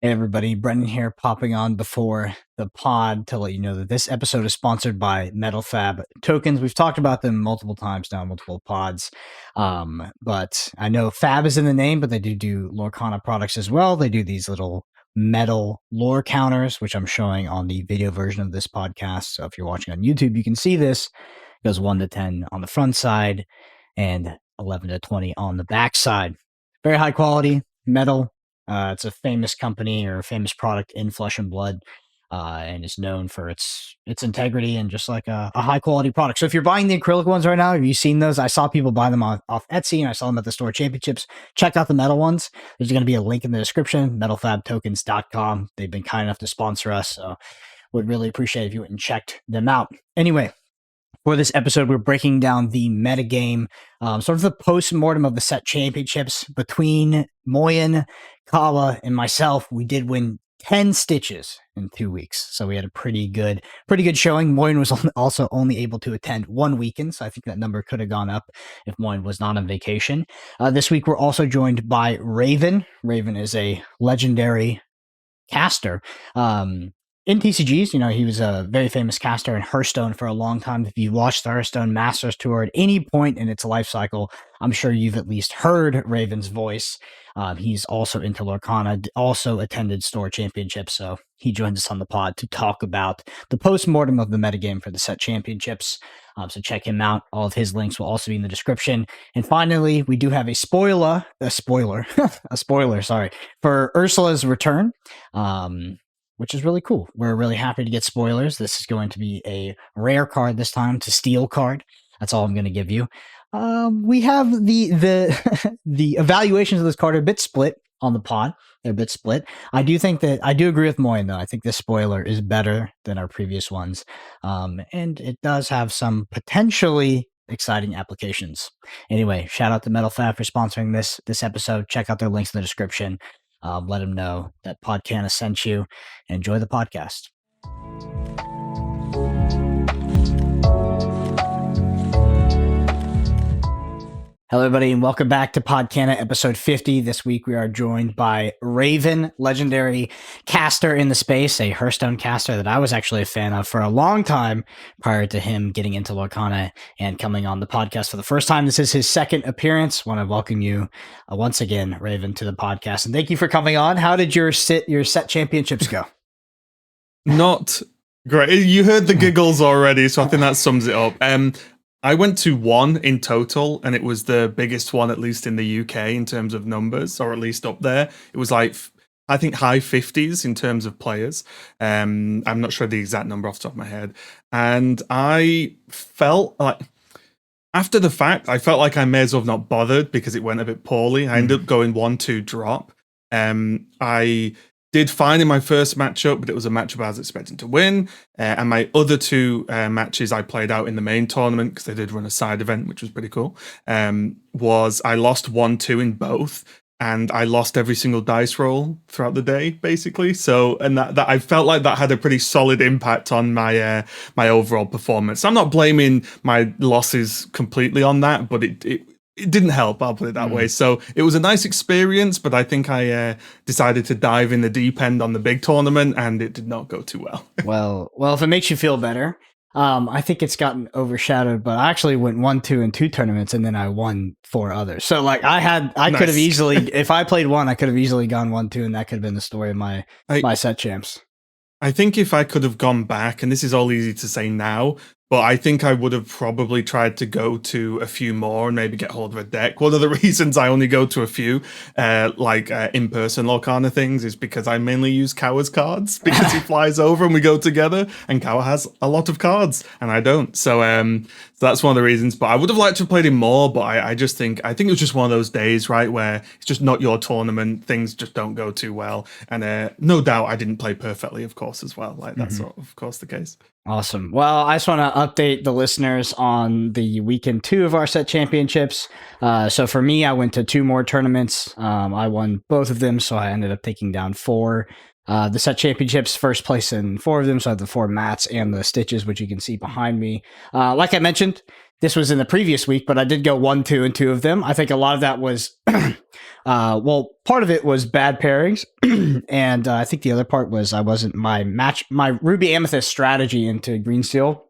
Hey everybody, Brendan here, popping on before the pod to let you know that this episode is sponsored by Metal Fab tokens. We've talked about them multiple times now, multiple pods. But I know Fab is in the name, but they do Lorcana products as well. They do these little metal lore counters, which I'm showing on the video version of this podcast. So if you're watching on YouTube, you can see this. It goes 1 to 10 on the front side and 11 to 20 on the back side. Very high quality metal. It's a famous company or a famous product in Flesh and Blood, and is known for its integrity and just like a high quality product. So if you're buying the acrylic ones right now, have you seen those? I saw people buy them off Etsy, and I saw them at the store championships. Check out the metal ones. There's going to be a link in the description, metalfabtokens.com. They've been kind enough to sponsor us, so would really appreciate if you went and checked them out. Anyway, for this episode, we're breaking down the metagame, sort of the post-mortem of the set championships between Moyen, Kawa, and myself. We did win 10 stitches in 2 weeks, so we had a pretty good showing. Moyen was also only able to attend 1 weekend, so I think that number could have gone up if Moyen was not on vacation. This week, we're also joined by Raven. Raven is a legendary caster. In TCGs, he was a very famous caster in Hearthstone for a long time. If you watched the Hearthstone Masters Tour at any point in its life cycle, I'm sure you've at least heard Raven's voice. He's also into Lorcana, also attended store championships, so he joins us on the pod to talk about the post-mortem of the metagame for the set championships. So check him out. All of his links will also be in the description. And finally, we do have a spoiler, for Ursula's return. Which is really cool. We're really happy to get spoilers. This is going to be a rare card this time, to steal card. That's all I'm going to give you. We have the the evaluations of this card are a bit split on the pod. They're a bit split. I do agree with Moyen though. I think this spoiler is better than our previous ones, and it does have some potentially exciting applications. Anyway, shout out to Metal Fab for sponsoring this episode. Check out their links in the description. Let them know that Podcana sent you. Enjoy the podcast. Hello, everybody, and welcome back to Podcana episode 50. This week, we are joined by Raven, legendary caster in the space, a Hearthstone caster that I was actually a fan of for a long time prior to him getting into Lorcana and coming on the podcast for the first time. This is his second appearance. Want to welcome you once again, Raven, to the podcast, and thank you for coming on. How did your set championships go? Not great. You heard the giggles already, so I think that sums it up. I went to 1 in total, and it was the biggest one, at least in the UK, in terms of numbers, or at least up there. It was like, I think, high 50s in terms of players. I'm not sure the exact number off the top of my head. And I felt like, after the fact, I felt like I may as well have not bothered because it went a bit poorly. I ended up going 1-2 drop. I did fine in my first matchup, but it was a matchup I was expecting to win. And my other 2 matches I played out in the main tournament, because they did run a side event, which was pretty cool, was I lost 1-2 in both. And I lost every single dice roll throughout the day, basically. So, and that I felt like that had a pretty solid impact on my my overall performance. I'm not blaming my losses completely on that, but it didn't help, I'll put it that way. So it was a nice experience, but I think I decided to dive in the deep end on the big tournament, and it did not go too well. Well, if it makes you feel better, I think it's gotten overshadowed, but I actually went 1-2 in 2 tournaments, and then I won 4 others. So like I could have easily, if I played 1, I could have easily gone 1-2, and that could have been the story of my set champs. I think if I could have gone back, and this is all easy to say now, but I think I would have probably tried to go to a few more and maybe get hold of a deck. One of the reasons I only go to a few, in-person Lorcana things, is because I mainly use Kawa's cards, because he flies over and we go together, and Kawa has a lot of cards, and I don't. So that's one of the reasons. But I would have liked to have played him more, but I think it was just one of those days, right, where it's just not your tournament, things just don't go too well. And no doubt I didn't play perfectly, of course, as well. Like, that's of course the case. Awesome. Well, I just want to update the listeners on the weekend 2 of our set championships. So for me, I went to 2 more tournaments. I won both of them, so I ended up taking down 4. The set championships, first place in 4 of them, so I have the 4 mats and the stitches, which you can see behind me. Like I mentioned, this was in the previous week, but I did go 1, 2, and 2 of them. I think a lot of that was, part of it was bad pairings, and I think the other part was my Ruby Amethyst strategy into Green Steel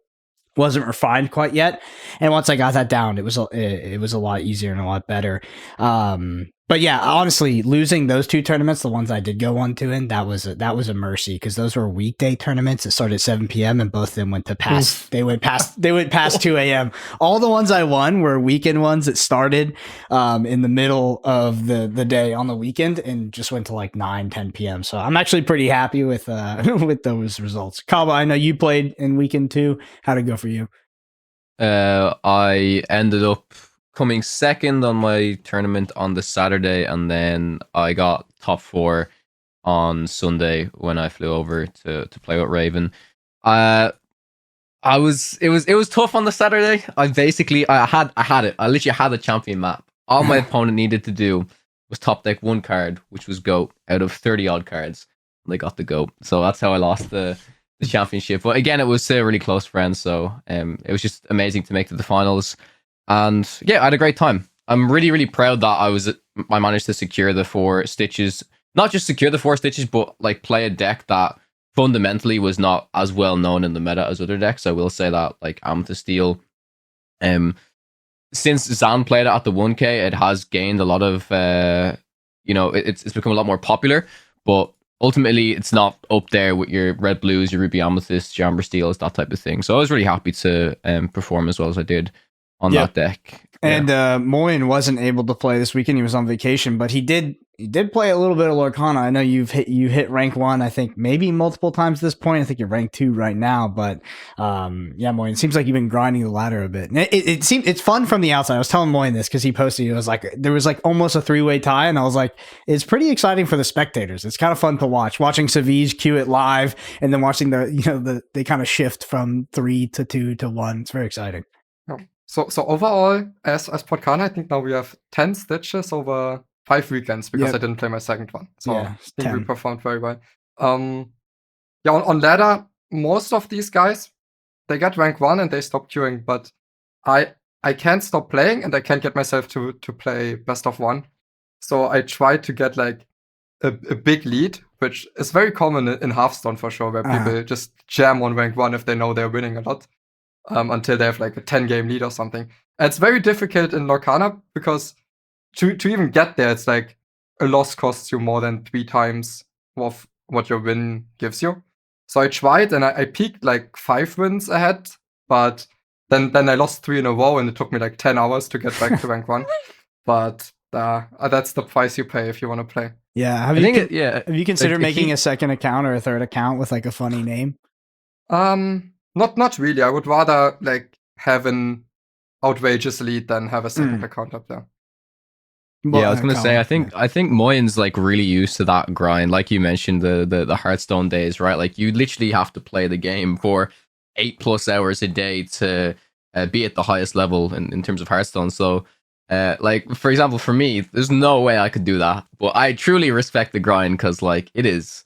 wasn't refined quite yet, and once I got that down, it was a lot easier and a lot better. But yeah, honestly, losing those 2 tournaments, the ones I did go 1, 2 in, that was a mercy, because those were weekday tournaments that started at 7 p.m. and both of them went past 2 a.m. All the ones I won were weekend ones that started in the middle of the day on the weekend and just went to like 9, 10 p.m. So I'm actually pretty happy with with those results. Kaba, I know you played in weekend 2. How'd it go for you? I ended up coming second on my tournament on the Saturday, and then I got top 4 on Sunday when I flew over to play with Raven. It was tough on the Saturday. I literally had a champion map. All my opponent needed to do was top deck 1 card, which was GOAT, out of 30 odd cards. They got the GOAT. So that's how I lost the championship. But again, it was really close friends, so it was just amazing to make to the finals. And yeah, I had a great time. I'm really, really proud that I managed to secure the 4 stitches. Not just secure the 4 stitches, but like play a deck that fundamentally was not as well known in the meta as other decks. I will say that, like Amethyst Steel, since Zan played it at the 1K, it has gained a lot of, it's become a lot more popular. But ultimately, it's not up there with your Red Blues, your Ruby Amethyst, your Amber Steels, that type of thing. So I was really happy to perform as well as I did on that deck. And Moyen wasn't able to play this weekend. He was on vacation, but he did play a little bit of Lorcana. I know you hit rank 1, I think maybe multiple times at this point. I think you're rank 2 right now, but Moyen, it seems like you've been grinding the ladder a bit. And it's fun from the outside. I was telling Moyen this because he posted, it was like there was like almost a 3-way tie, and I was like, it's pretty exciting for the spectators. It's kind of fun to watching Savige queue it live, and then watching they kind of shift from 3 to 2 to 1. It's very exciting. Oh. So overall, as Podcana, I think now we have 10 stitches over 5 weekends because I didn't play my second one. So I think we performed very well. On ladder, most of these guys, they get rank 1 and they stop queuing, but I can't stop playing and I can't get myself to play best of 1. So I try to get like a big lead, which is very common in Hearthstone for sure, where people just jam on rank 1 if they know they're winning a lot. Until they have like a 10-game lead or something. And it's very difficult in Lorcana because to even get there, it's like a loss costs you more than 3 times of what your win gives you. So I tried and I peaked like 5 wins ahead, but then I lost 3 in a row and it took me like 10 hours to get back to rank 1. But that's the price you pay if you want to play. Yeah, have you considered making a second account or a third account with like a funny name? Not really. I would rather like have an outrageous lead than have a second account up there. Yeah, I was gonna say I think Moyen's like really used to that grind. Like you mentioned, the Hearthstone days, right? Like you literally have to play the game for 8+ hours a day to be at the highest level in terms of Hearthstone. So like for example, for me, there's no way I could do that. But I truly respect the grind because like it is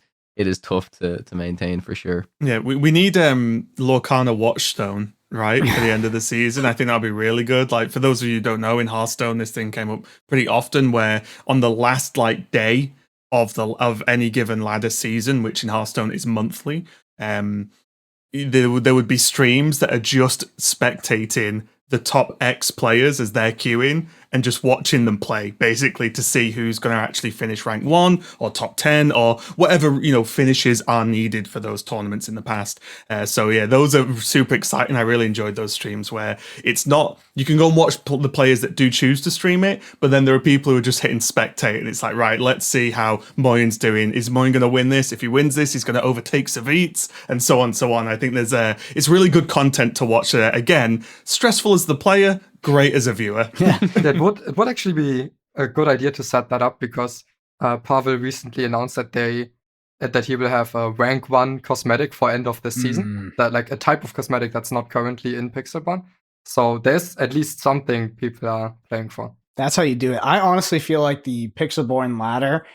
tough to maintain for sure. Yeah, we need Lorcana Watchstone, right, for the end of the season. I think that'll be really good. Like for those of you who don't know, in Hearthstone, this thing came up pretty often where on the last like day of any given ladder season, which in Hearthstone is monthly, there would be streams that are just spectating the top X players as they're queuing and just watching them play, basically to see who's going to actually finish rank 1 or top 10 or whatever, finishes are needed for those tournaments in the past. So yeah, those are super exciting. I really enjoyed those streams where it's not, you can go and watch the players that do choose to stream it, but then there are people who are just hitting spectate and it's like, right, let's see how Moyen's doing. Is Moyen going to win this? If he wins this, he's going to overtake Savitz and so on, so on. I think it's really good content to watch. Again, stressful as the player, great as a viewer. Yeah. It would actually be a good idea to set that up because Pavel recently announced that he will have a rank 1 cosmetic for end of this season. That like a type of cosmetic that's not currently in Pixelborn. So there's at least something people are playing for. That's how you do it. I honestly feel like the Pixelborn ladder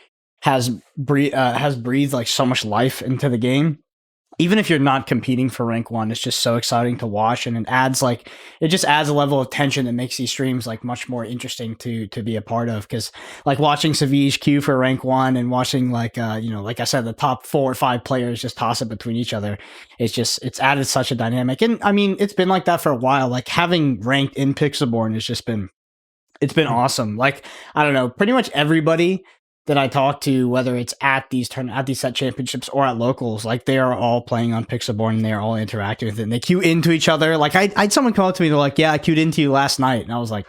has breathed like so much life into the game. even if you're not competing for rank 1, it's just so exciting to watch, and it just adds a level of tension that makes these streams like much more interesting to be a part of. Because like watching Savige queue for rank 1 and watching like like I said, the top 4 or 5 players just toss it between each other, it's added such a dynamic. And I mean, it's been like that for a while. Like having ranked in Pixelborn has just been awesome. Like, I don't know, pretty much everybody that I talk to, whether it's at these set championships or at locals, like they are all playing on Pixelborn and they're all interacting with it and they queue into each other. Like I had someone come up to me, they're like, yeah, I queued into you last night. And I was like,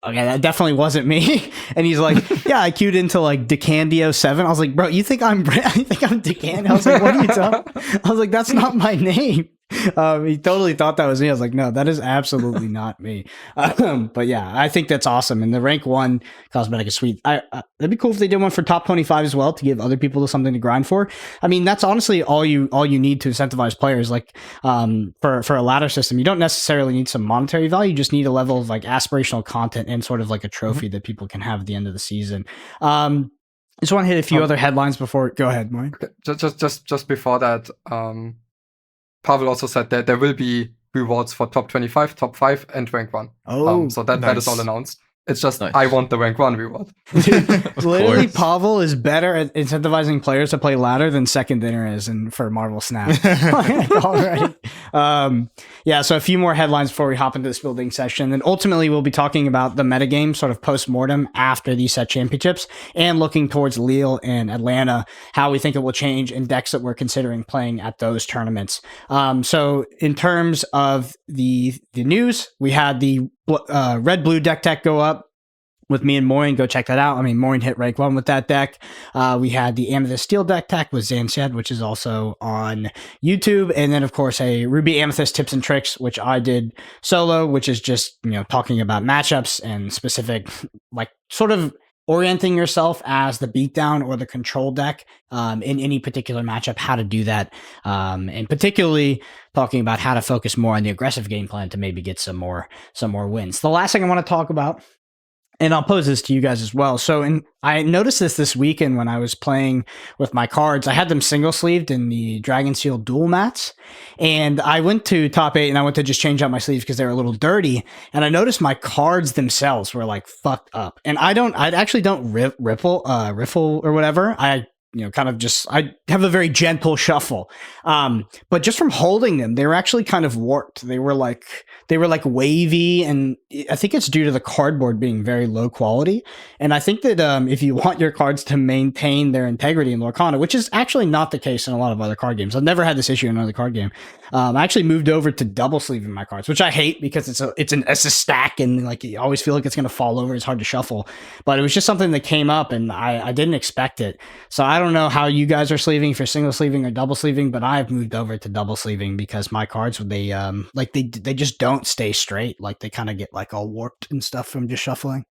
okay, that definitely wasn't me. And he's like, yeah, I queued into like Decandio7. I was like, bro, you think I'm Decandio? I was like, what are you talking? I was like, that's not my name. He totally thought that was me. I was like, no, that is absolutely not me. But yeah, I think that's awesome. And the rank 1 cosmetic is sweet. That'd be cool if they did one for top 25 as well, to give other people something to grind for. I mean, that's honestly all you need to incentivize players. Like for a ladder system, you don't necessarily need some monetary value. You just need a level of like aspirational content and sort of like a trophy that people can have at the end of the season. I just want to hit a few other headlines before. Go ahead, Maury. Okay. Just before that, Pavel also said that there will be rewards for top 25, top 5, and rank 1. Oh, so that is all announced. It's just nice. I want the rank 1 reward. Literally, Pavel is better at incentivizing players to play ladder than Second Dinner is for Marvel Snap. All right. Yeah, so a few more headlines before we hop into this building session. And ultimately, we'll be talking about the metagame sort of post-mortem after these set championships and looking towards Lille and Atlanta, how we think it will change in decks that we're considering playing at those tournaments. So in terms of the news, we had the red-blue deck tech go up with me and Maureen. Go check that out. I mean, Maureen hit rank 1 with that deck. We had the Amethyst Steel deck tech with Zanshed, which is also on YouTube. And then, of course, a Ruby Amethyst tips and tricks, which I did solo, which is just, talking about matchups and specific, like, sort of orienting yourself as the beatdown or the control deck in any particular matchup, how to do that, and particularly talking about how to focus more on the aggressive game plan to maybe get some more wins. The last thing I want to talk about, and I'll pose this to you guys as well. So, I noticed this weekend when I was playing with my cards. I had them single sleeved in the Dragon Seal dual mats, and I went to top 8 and I went to just change out my sleeves because they were a little dirty. And I noticed my cards themselves were like fucked up. And I actually don't riffle or whatever. I have a very gentle shuffle. But just from holding them, they were actually kind of warped. They were like wavy, and I think it's due to the cardboard being very low quality. And I think that if you want your cards to maintain their integrity in Lorcana, which is actually not the case in a lot of other card games. I've never had this issue in another card game. I actually moved over to double sleeving my cards, which I hate because it's a stack, and like you always feel like it's going to fall over. It's hard to shuffle, but it was just something that came up and I didn't expect it. So I don't know how you guys are sleeving, if you're single sleeving or double sleeving, but I've moved over to double sleeving because my cards, they just don't stay straight. Like they kind of get like all warped and stuff from just shuffling.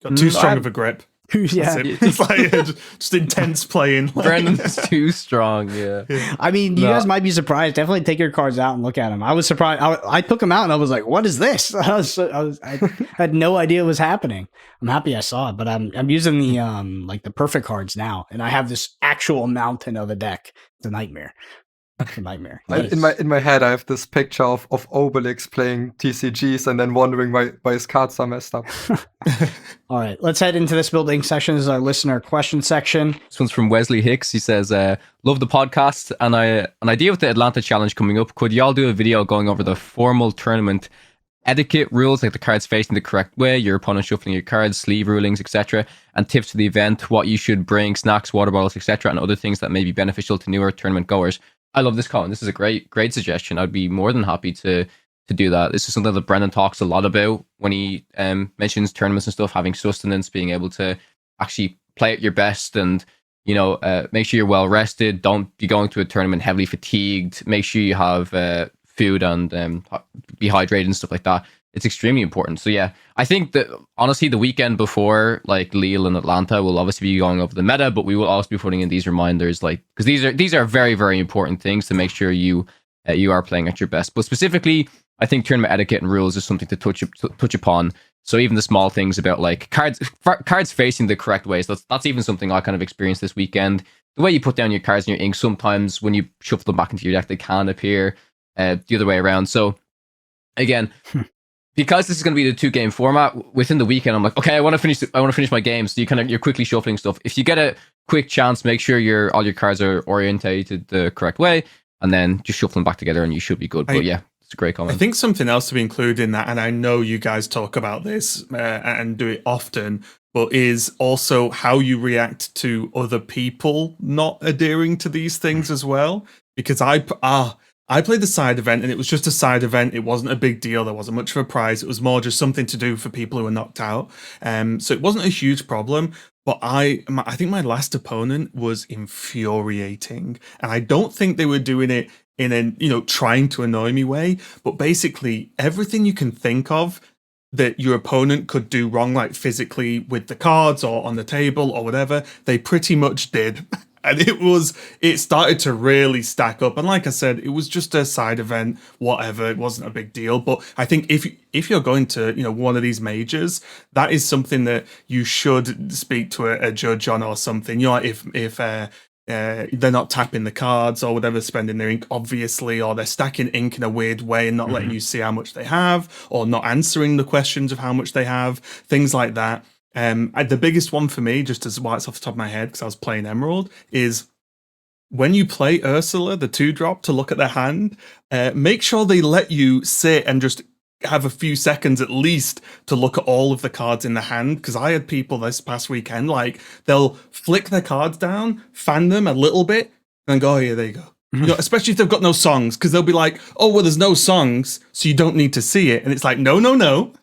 Got too strong of a grip. Yeah, it's like just intense playing. Brandon's too strong. Yeah. I mean, you guys might be surprised. Definitely take your cards out and look at them. I was surprised. I took them out and I was like, "What is this?" I had no idea it was happening. I'm happy I saw it, but I'm using the the perfect cards now, and I have this actual mountain of a deck. It's a nightmare. It's a nightmare. Nice. In my head, I have this picture of Obelix playing TCGs and then wondering why his cards are messed up. All right, let's head into this building session. This is our listener question section. This one's from Wesley Hicks. He says, love the podcast, and an idea with the Atlanta challenge coming up. Could y'all do a video going over the formal tournament etiquette rules, like the cards facing the correct way, your opponent shuffling your cards, sleeve rulings, etc., and tips to the event, what you should bring, snacks, water bottles, etc., and other things that may be beneficial to newer tournament goers? I love this, Colin. This is a great suggestion. I'd be more than happy to do that. This is something that Brendan talks a lot about when he mentions tournaments and stuff, having sustenance, being able to actually play at your best, and make sure you're well rested. Don't be going to a tournament heavily fatigued. Make sure you have food and be hydrated and stuff like that. It's extremely important. So yeah, I think that honestly, the weekend before, like Lille and Atlanta, will obviously be going over the meta, but we will also be putting in these reminders, like, because these are very, very important things to make sure you are playing at your best. But specifically, I think tournament etiquette and rules is something to touch upon. So even the small things about like cards facing the correct ways. That's even something I kind of experienced this weekend. the way you put down your cards and your ink, sometimes when you shuffle them back into your deck, they can appear the other way around. So again, because this is going to be the 2-game format, within the weekend, I'm like, okay, I want to finish my game. So you're quickly shuffling stuff. If you get a quick chance, make sure all your cards are orientated the correct way, and then just shuffle them back together, and you should be good. But yeah, it's a great comment. I think something else to be included in that, and I know you guys talk about this and do it often, but is also how you react to other people not adhering to these things as well. Because I played the side event, and it was just a side event. It wasn't a big deal. There wasn't much of a prize. It was more just something to do for people who were knocked out. So it wasn't a huge problem. But I think my last opponent was infuriating, and I don't think they were doing it in a trying to annoy me way. But basically, everything you can think of that your opponent could do wrong, like physically with the cards or on the table or whatever, they pretty much did. And it started to really stack up. And like I said, it was just a side event, whatever. It wasn't a big deal. But I think if you're going to, one of these majors, that is something that you should speak to a judge on or something. If they're not tapping the cards or whatever, spending their ink, obviously, or they're stacking ink in a weird way and not letting you see how much they have, or not answering the questions of how much they have, things like that. The biggest one for me, just as why it's off the top of my head, because I was playing Emerald, is when you play Ursula, the 2-drop, to look at their hand, make sure they let you sit and just have a few seconds at least to look at all of the cards in the hand. Because I had people this past weekend, like, they'll flick their cards down, fan them a little bit, and go, oh yeah, there you go. Especially if they've got no songs, because they'll be like, oh, well, there's no songs, so you don't need to see it. And it's like, no.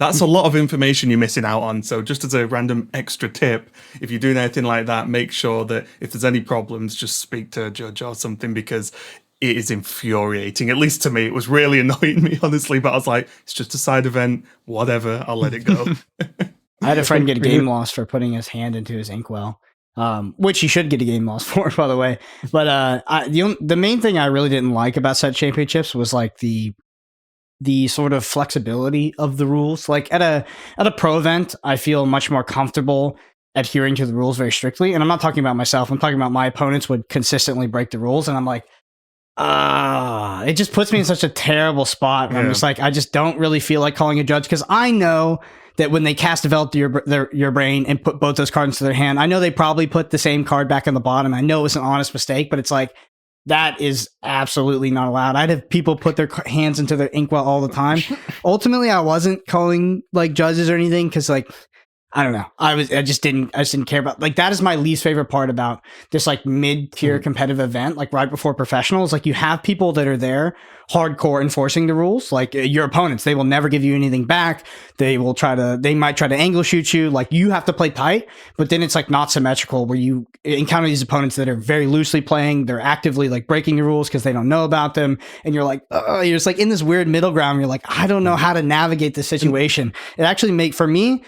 That's a lot of information you're missing out on. So just as a random extra tip, if you're doing anything like that, make sure that if there's any problems, just speak to a judge or something, because it is infuriating. At least to me, it was really annoying me, honestly. But I was like, it's just a side event, whatever, I'll let it go. I had a friend get a game loss for putting his hand into his inkwell, which he should get a game loss for, by the way. But the main thing I really didn't like about set championships was like the sort of flexibility of the rules. Like at a pro event, I feel much more comfortable adhering to the rules very strictly. And I'm not talking about myself. I'm talking about my opponents would consistently break the rules. And I'm like, it just puts me in such a terrible spot. Yeah. I'm just like, I just don't really feel like calling a judge, because I know that when they cast Develop your brain and put both those cards into their hand, I know they probably put the same card back on the bottom. I know it's an honest mistake, but it's like, that is absolutely not allowed. I'd have people put their hands into their inkwell all the time. Ultimately, I wasn't calling like judges or anything, because like, I don't know. I just didn't care about, like, that is my least favorite part about this like mid-tier competitive event, like right before professionals. Like, you have people that are there hardcore enforcing the rules, like your opponents. They will never give you anything back. They might try to angle shoot you. Like, you have to play tight, but then it's like not symmetrical, where you encounter these opponents that are very loosely playing. They're actively like breaking the rules because they don't know about them. And you're like, you're just like in this weird middle ground. You're like, I don't know how to navigate this situation. It actually for me,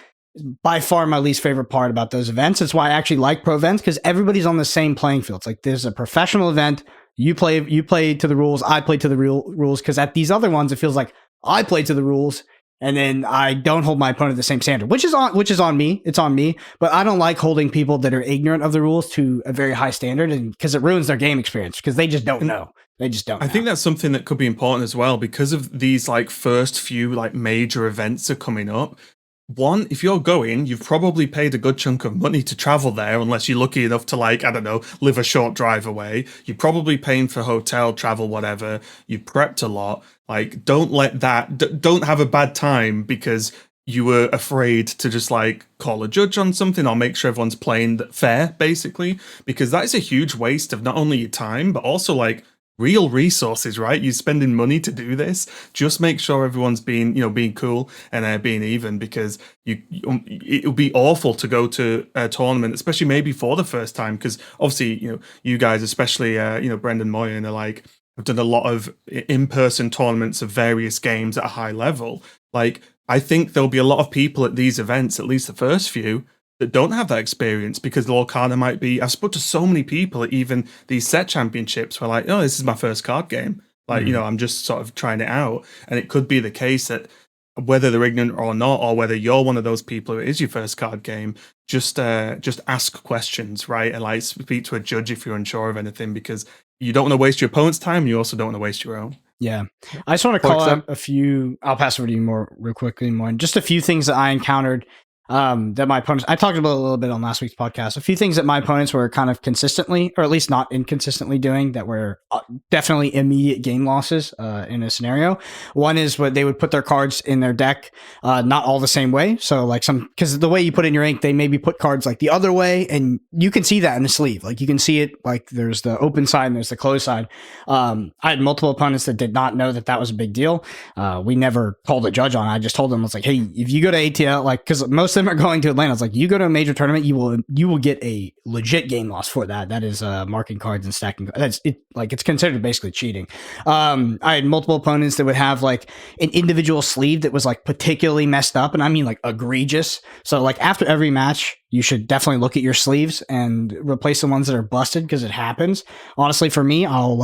by far my least favorite part about those events. It's why I actually like pro events, because everybody's on the same playing field. It's like, there's a professional event. You play to the rules. I play to the real rules. Because at these other ones, it feels like I play to the rules, and then I don't hold my opponent the same standard, which is on me. It's on me. But I don't like holding people that are ignorant of the rules to a very high standard, and because it ruins their game experience, because they just don't know. They just don't know. I think that's something that could be important as well, because of these like first few like major events are coming up. One, if you're going, you've probably paid a good chunk of money to travel there, unless you're lucky enough to, like, I don't know, live a short drive away. You're probably paying for hotel, travel, whatever. You prepped a lot. Like, don't have a bad time because you were afraid to just, like, call a judge on something or make sure everyone's playing fair, basically. Because that is a huge waste of not only your time, but also, like, real resources, right? You're spending money to do this. Just make sure everyone's being cool and being even, because it would be awful to go to a tournament, especially maybe for the first time, because obviously, you guys, especially, Brendan Moyen, are like, have done a lot of in-person tournaments of various games at a high level. Like, I think there'll be a lot of people at these events, at least the first few, that don't have that experience, because Lorcana might be, I've spoken to so many people at even these set championships who are like, oh, this is my first card game. Like, I'm just sort of trying it out. And it could be the case that whether they're ignorant or not, or whether you're one of those people who it is your first card game, just ask questions, right? And like speak to a judge if you're unsure of anything, because you don't want to waste your opponent's time. You also don't want to waste your own. Yeah. I just want to call out a few, I'll pass over to you real quickly, just a few things that I encountered that my opponents, I talked about a little bit on last week's podcast, a few things that my opponents were kind of consistently, or at least not inconsistently doing, that were definitely immediate game losses in a scenario. One is what they would put their cards in their deck, not all the same way. So like because the way you put in your ink, they maybe put cards like the other way, and you can see that in the sleeve. Like you can see it, like there's the open side and there's the closed side. I had multiple opponents that did not know that was a big deal. We never called a judge on it. I just told them, it's like, hey, if you go to ATL, like, because most of them are going to Atlanta, it's like, you go to a major tournament, you will get a legit game loss for that. That is marking cards and stacking. That's it. Like, it's considered basically cheating. I had multiple opponents that would have like an individual sleeve that was like particularly messed up, and I mean like egregious. So like after every match, you should definitely look at your sleeves and replace the ones that are busted, because it happens. Honestly, for me, I'll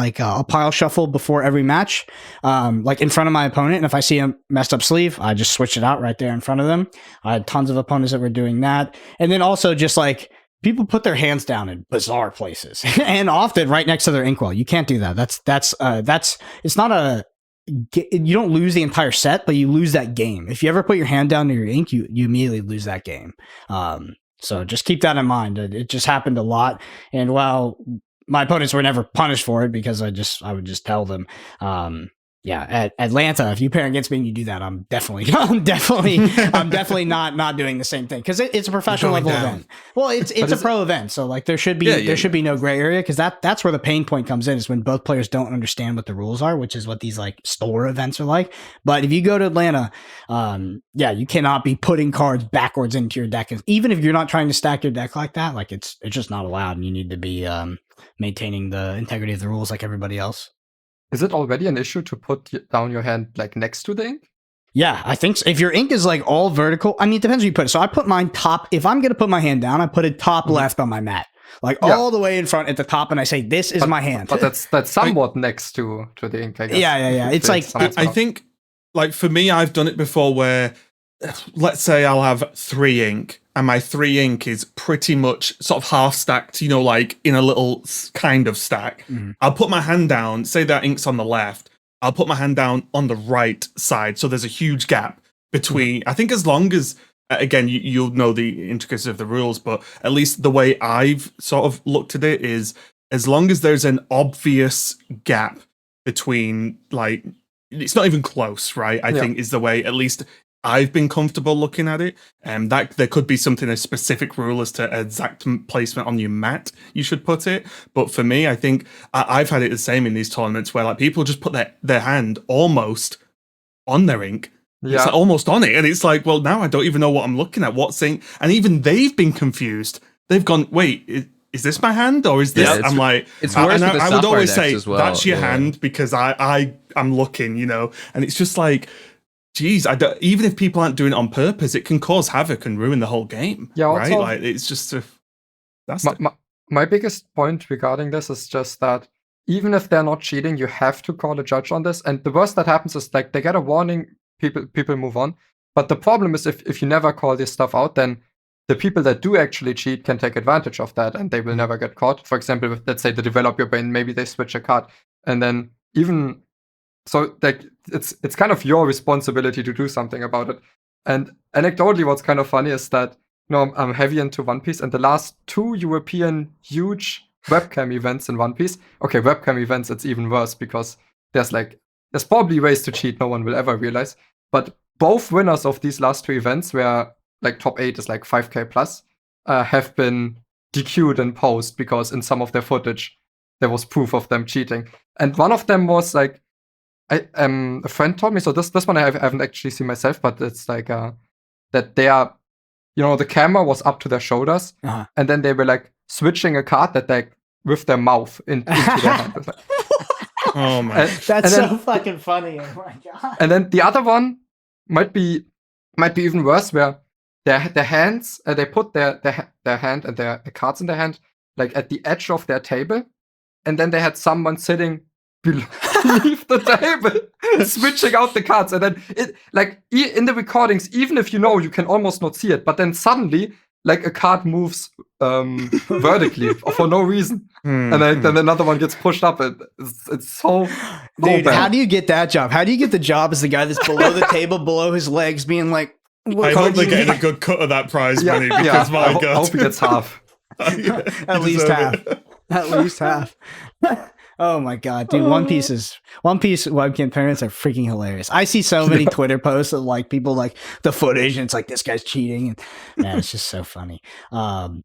pile shuffle before every match, like in front of my opponent. And if I see a messed up sleeve, I just switch it out right there in front of them. I had tons of opponents that were doing that. And then also just like, people put their hands down in bizarre places and often right next to their inkwell. You can't do that. It's not you don't lose the entire set, but you lose that game. If you ever put your hand down to your ink, you immediately lose that game. So just keep that in mind. It just happened a lot. And while my opponents were never punished for it, because I would just tell them, at Atlanta, if you pair against me and you do that, I'm definitely not doing the same thing, because it's a professional level event. Well, it's a pro event, so like there should be no gray area, because that's where the pain point comes in, is when both players don't understand what the rules are, which is what these like store events are like. But if you go to Atlanta, you cannot be putting cards backwards into your deck, even if you're not trying to stack your deck like that. Like it's just not allowed, and you need to be maintaining the integrity of the rules like everybody else. Is it already an issue to put down your hand like next to the ink? Yeah, I think so. If your ink is like all vertical, I mean, it depends where you put it. So I put mine top. If I'm going to put my hand down, I put it top left on my mat, like all the way in front at the top, and I say, "This is my hand." But that's somewhat next to the ink, I guess. Yeah. It's like I think, like for me, I've done it before where, let's say I'll have 3 ink, and my 3 ink is pretty much sort of half stacked, like in a little kind of stack. Mm-hmm. I'll put my hand down, say that ink's on the left, I'll put my hand down on the right side, so there's a huge gap between, I think, as long as, again, you'll know the intricacies of the rules, but at least the way I've sort of looked at it is, as long as there's an obvious gap between, like, it's not even close, right? I think is the way, at least I've been comfortable looking at it. That there could be a specific rule as to exact placement on your mat you should put it. But for me, I think I've had it the same in these tournaments where like people just put their hand almost on their ink. Yeah. It's like almost on it. And it's like, well, now I don't even know what I'm looking at. What's ink? And even they've been confused. They've gone, wait, is this my hand or is this? Yeah, I'm like, it's worse. I would always say well. That's your hand, because I'm looking, and it's just like, geez, even if people aren't doing it on purpose, it can cause havoc and ruin the whole game. Yeah, right. Also, like it's just my biggest point regarding this is just that even if they're not cheating, you have to call a judge on this. And the worst that happens is like they get a warning, people move on. But the problem is if you never call this stuff out, then the people that do actually cheat can take advantage of that, and they will never get caught. For example, with, let's say, the develop your brain, maybe they switch a card, and then even so, like it's kind of your responsibility to do something about it. And anecdotally, what's kind of funny is that I'm heavy into One Piece, and the last 2 European huge webcam events in One Piece. Okay, webcam events, it's even worse, because there's probably ways to cheat no one will ever realize. But both winners of these last 2 events, where like top 8 is like 5k plus, have been DQ'd in post, because in some of their footage there was proof of them cheating. And one of them was like, a friend told me, so this one I haven't actually seen myself, but it's like that they are, the camera was up to their shoulders, and then they were like switching a card that like with their mouth into their hand. Like, oh my, that's so fucking funny! Oh my god! And then the other one might be even worse, where their hands, they put their hand and the cards in their hand like at the edge of their table, and then they had someone sitting beneath the table, switching out the cards. And then in the recordings, even if you can almost not see it, but then suddenly a card moves vertically for no reason. And then another one gets pushed up. It's so dude, bad. How do you get that job? How do you get the job as the guy that's below the table, below his legs, being like, I hope they're getting a good cut of that prize money because my God. I hope he gets half. At least half. At least half. Oh my God, dude. One Piece webcam parents are freaking hilarious. I see so many Twitter posts of people the footage and it's like this guy's cheating, and man, it's just so funny. So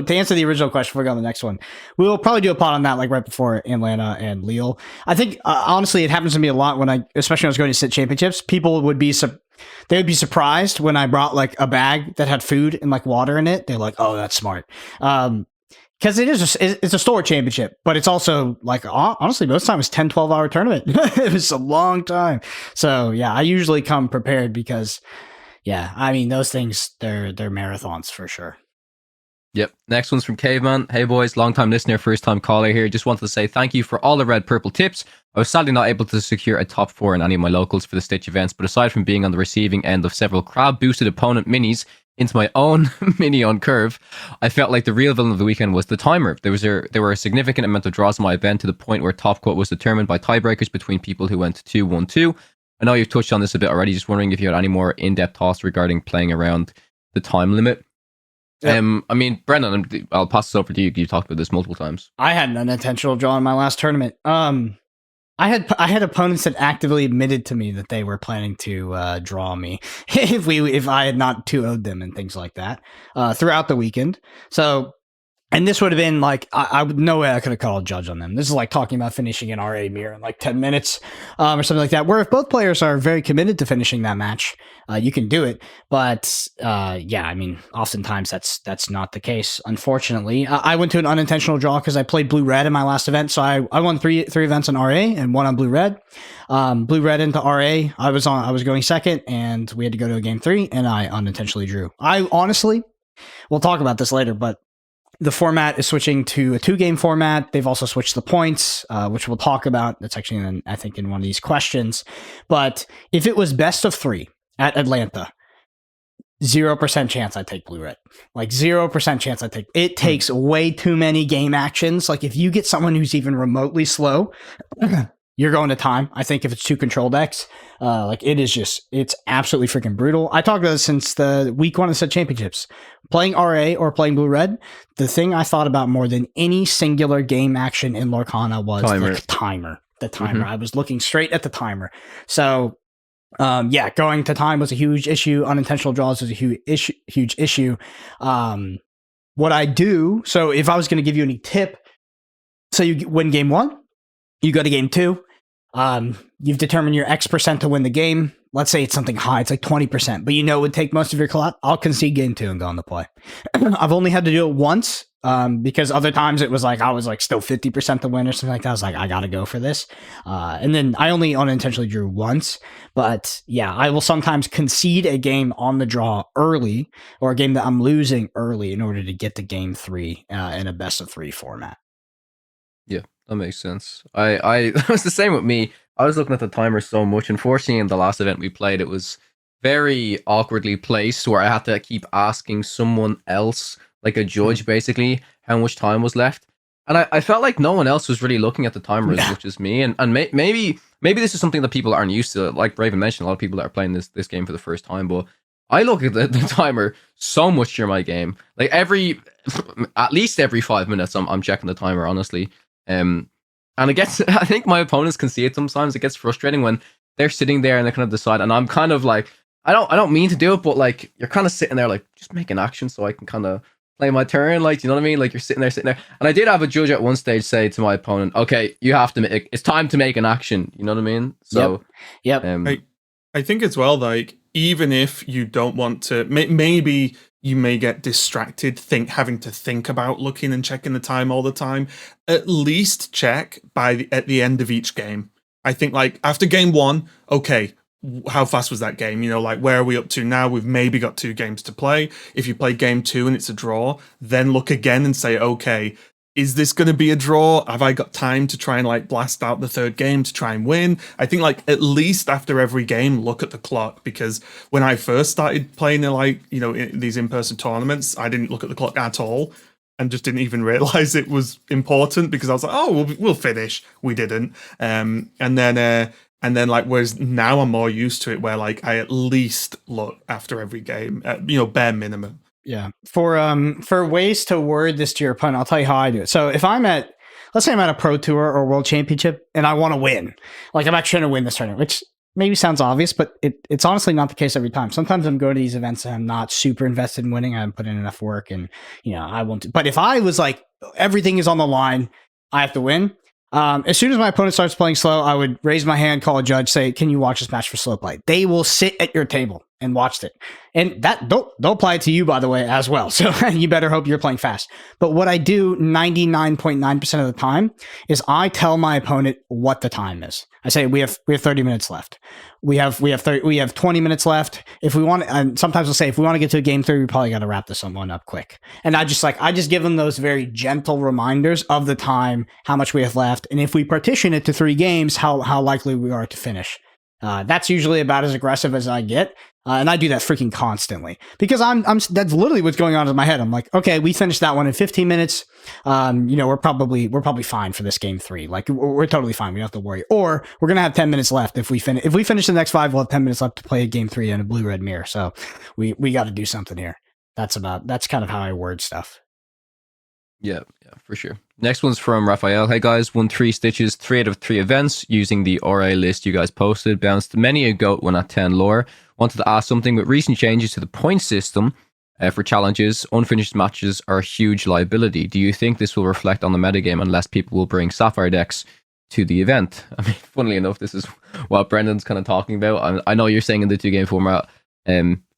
to answer the original question before we go on the next one, we will probably do a pod on that right before Atlanta and Lille. I think honestly it happens to me a lot especially when I was going to sit championships. People would be surprised when I brought a bag that had food and water in it. They're like, oh, that's smart. Because it's a store championship, but it's also honestly most time it's 10-12 hour tournament. It was a long time. So yeah, I usually come prepared because those things they're marathons for sure. Yep. Next one's from Caveman. Hey boys, long time listener, first time caller here. Just wanted to say thank you for all the red purple tips. I was sadly not able to secure a top 4 in any of my locals for the Stitch events, but aside from being on the receiving end of several crab boosted opponent minis into my own mini on curve, I felt like the real villain of the weekend was the timer. There were a significant amount of draws in my event to the point where top quote was determined by tiebreakers between people who went 2-1-2. I know you've touched on this a bit already, just wondering if you had any more in-depth thoughts regarding playing around the time limit. Yep. Brendan, I'll pass this over to you. You talked about this multiple times. I had an unintentional draw in my last tournament. I had opponents that actively admitted to me that they were planning to draw me if I had not 2-0'd them and things like that throughout the weekend. So, and this would have been I would no way I could have called a judge on them. This is talking about finishing an RA mirror in 10 minutes or something like that. Where if both players are very committed to finishing that match, you can do it. But oftentimes that's not the case. Unfortunately, I went to an unintentional draw because I played blue red in my last event. So I won three events on RA and one on blue red. Blue red into RA. I was going second, and we had to go to a game 3, and I unintentionally drew. I honestly, we'll talk about this later, but the format is switching to a 2-game format. They've also switched the points, which we'll talk about. That's actually, I think, in one of these questions. But if it was best of 3 at Atlanta, 0% chance I take blue red. 0% chance I take. It takes way too many game actions. If you get someone who's even remotely slow, you're going to time. I think if it's 2 control decks, it's absolutely freaking brutal. I talked about this since the week 1 of the championships. Playing RA or playing blue red, the thing I thought about more than any singular game action in Lorcana was the timer. The timer. I was looking straight at the timer. So, going to time was a huge issue. Unintentional draws was a huge issue. What I do, so if I was going to give you any tip, so you win game 1, you go to game 2. You've determined your X% to win the game. Let's say it's something high. It's 20%, but it would take most of your clock. I'll concede game 2 and go on the play. I've only had to do it once, because other times it was I was still 50% to win or something like that. I was I got to go for this. And then I only unintentionally drew once, but yeah, I will sometimes concede a game on the draw early, or a game that I'm losing early, in order to get to game 3 in a best of 3 format. Yeah, that makes sense. I it was the same with me. I was looking at the timer so much. Unfortunately, in the last event we played, it was very awkwardly placed where I had to keep asking someone else, a judge basically, how much time was left. And I felt like no one else was really looking at the timer as much as me. And maybe this is something that people aren't used to. Like Raven mentioned, a lot of people that are playing this game for the first time. But I look at the timer so much during my game. At least every 5 minutes, I'm checking the timer, honestly. And it gets, I think my opponents can see it sometimes. It gets frustrating when they're sitting there and they kind of decide, and I'm kind of I don't mean to do it, but you're kind of sitting there just make an action so I can kind of play my turn. You know what I mean? You're sitting there. And I did have a judge at one stage say to my opponent, okay, you have to it's time to make an action. You know what I mean? So, yep. I think as well, even if you don't want to, maybe you may get distracted having to think about looking and checking the time all the time. At least check at the end of each game. I think after game 1, okay, how fast was that game? Where are we up to now? We've maybe got 2 games to play. If you play game 2 and it's a draw, then look again and say, okay, is this going to be a draw? Have I got time to try and like blast out the third game to try and win? I think like at least after every game, look at the clock, because when I first started playing like, you know, these in-person tournaments, I didn't look at the clock at all and just didn't even realize it was important, because I was like, oh, we'll finish. We didn't. And then like, whereas now I'm more used to it, where like I at least look after every game, you know, bare minimum. Yeah. For ways to word this to your opponent, I'll tell you how I do it. So if let's say I'm at a pro tour or world championship and I want to win, like I'm actually trying to win this tournament, which maybe sounds obvious, but it's honestly not the case every time. Sometimes I'm going to these events and I'm not super invested in winning. I haven't put in enough work, and you know, I won't. But if I was like, everything is on the line, I have to win. As soon as my opponent starts playing slow, I would raise my hand, call a judge, say, "Can you watch this match for slow play?" They will sit at your table and watch it, and that they'll apply it to you, by the way, as well. So you better hope you're playing fast. But what I do 99.9% of the time is I tell my opponent what the time is. I say we have 30 minutes left. We have 20 minutes left. If we want, and sometimes I'll say, if we want to get to a game 3, we probably got to wrap this one up quick. And I just give them those very gentle reminders of the time, how much we have left, and if we partition it to 3 games, how likely we are to finish. That's usually about as aggressive as I get. And I do that freaking constantly, because that's literally what's going on in my head. I'm like, okay, we finished that one in 15 minutes. You know, we're probably fine for this game 3. Like we're totally fine. We don't have to worry. Or we're going to have 10 minutes left. If we finish the next 5, we'll have 10 minutes left to play game 3 in a blue-red mirror. So we got to do something here. That's kind of how I word stuff. Yeah, for sure. Next one's from Raphael. Hey guys, won 3 stitches, 3 out of 3 events using the RA list you guys posted. Bounced many a goat when at 10 lore. Wanted to ask something. With recent changes to the point system for challenges, unfinished matches are a huge liability. Do you think this will reflect on the metagame unless people will bring Sapphire decks to the event? I mean, funnily enough, this is what Brendan's kind of talking about. I know you're saying in the 2-game format,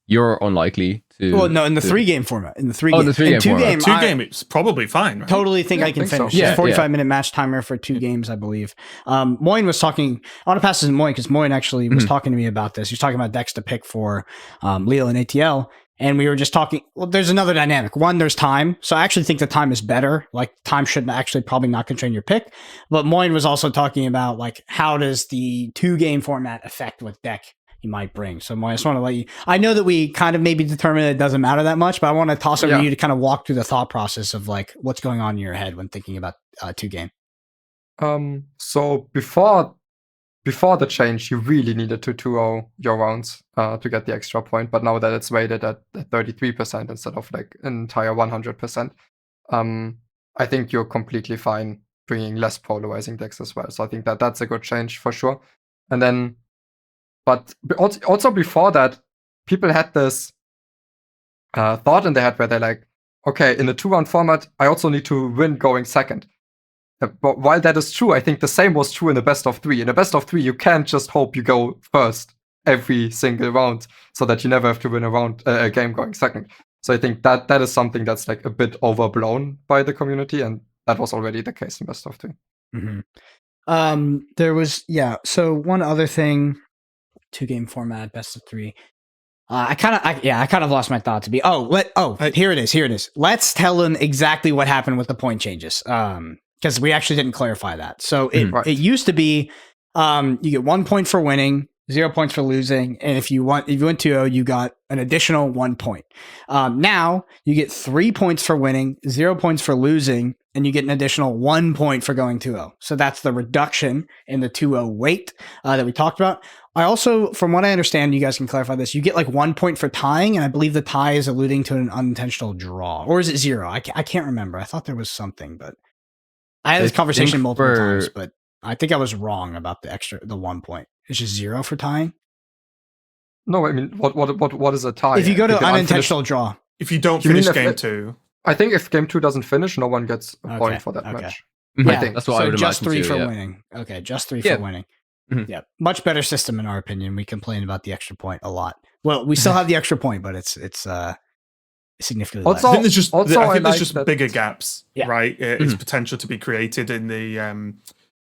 you're unlikely to. Well, no, in the 3-game format. In the 3 game. The 3-game format. 2-game, it's probably fine, right? Totally think I can finish. So. Yeah, 45-minute match timer for 2 games, I believe. Moyne was talking. I want to pass this to Moyne, because Moyne actually was talking to me about this. He was talking about decks to pick for Lille and ATL. And we were just talking. Well, there's another dynamic. One, there's time. So I actually think the time is better. Like, time should actually probably not constrain your pick. But Moyne was also talking about, like, how does the 2-game format affect what deck you might bring. So I just want to let you, I know that we kind of maybe determined it doesn't matter that much, but I want to toss over to you to kind of walk through the thought process of like what's going on in your head when thinking about 2-game. So before the change, you really needed to 2-0 your rounds to get the extra point. But now that it's weighted at 33% instead of like an entire 100%, I think you're completely fine bringing less polarizing decks as well. So I think that's a good change for sure. And then, but also before that, people had this thought in their head where they're like, okay, in a 2-1 format, I also need to win going second. But while that is true, I think the same was true in a best of 3. In a best of 3, you can't just hope you go first every single round so that you never have to win a game going second. So I think that is something that's like a bit overblown by the community, and that was already the case in best of 3. Mm-hmm. There was, so one other thing, 2-game format, best of 3. I kind of lost my thought to be. Here it is. Let's tell them exactly what happened with the point changes. Because we actually didn't clarify that. So it used to be you get 1 point for winning, 0 points for losing, and if you went 2-0, you got an additional 1 point. Now you get 3 points for winning, 0 points for losing, and you get an additional 1 point for going 2-0. So that's the reduction in the 2-0 weight that we talked about. I also, from what I understand, you guys can clarify this, you get like 1 point for tying, and I believe the tie is alluding to an unintentional draw. Or is it 0? I can't remember. I thought there was something, but I had this conversation multiple times, but I think I was wrong about the 1 point. It's just 0 for tying. No, I mean, what is a tie? If you go to unintentional draw. If you don't finish game 2. I think if game 2 doesn't finish, no one gets a point for that match. Yeah, I think that's what I would just imagine 3 too, for winning. Okay, just 3 for winning. Mm-hmm. Yeah, much better system in our opinion. We complain about the extra point a lot. Well, we still have the extra point, but it's significantly less. I think there's just that bigger gaps, right? It's potential to be created in the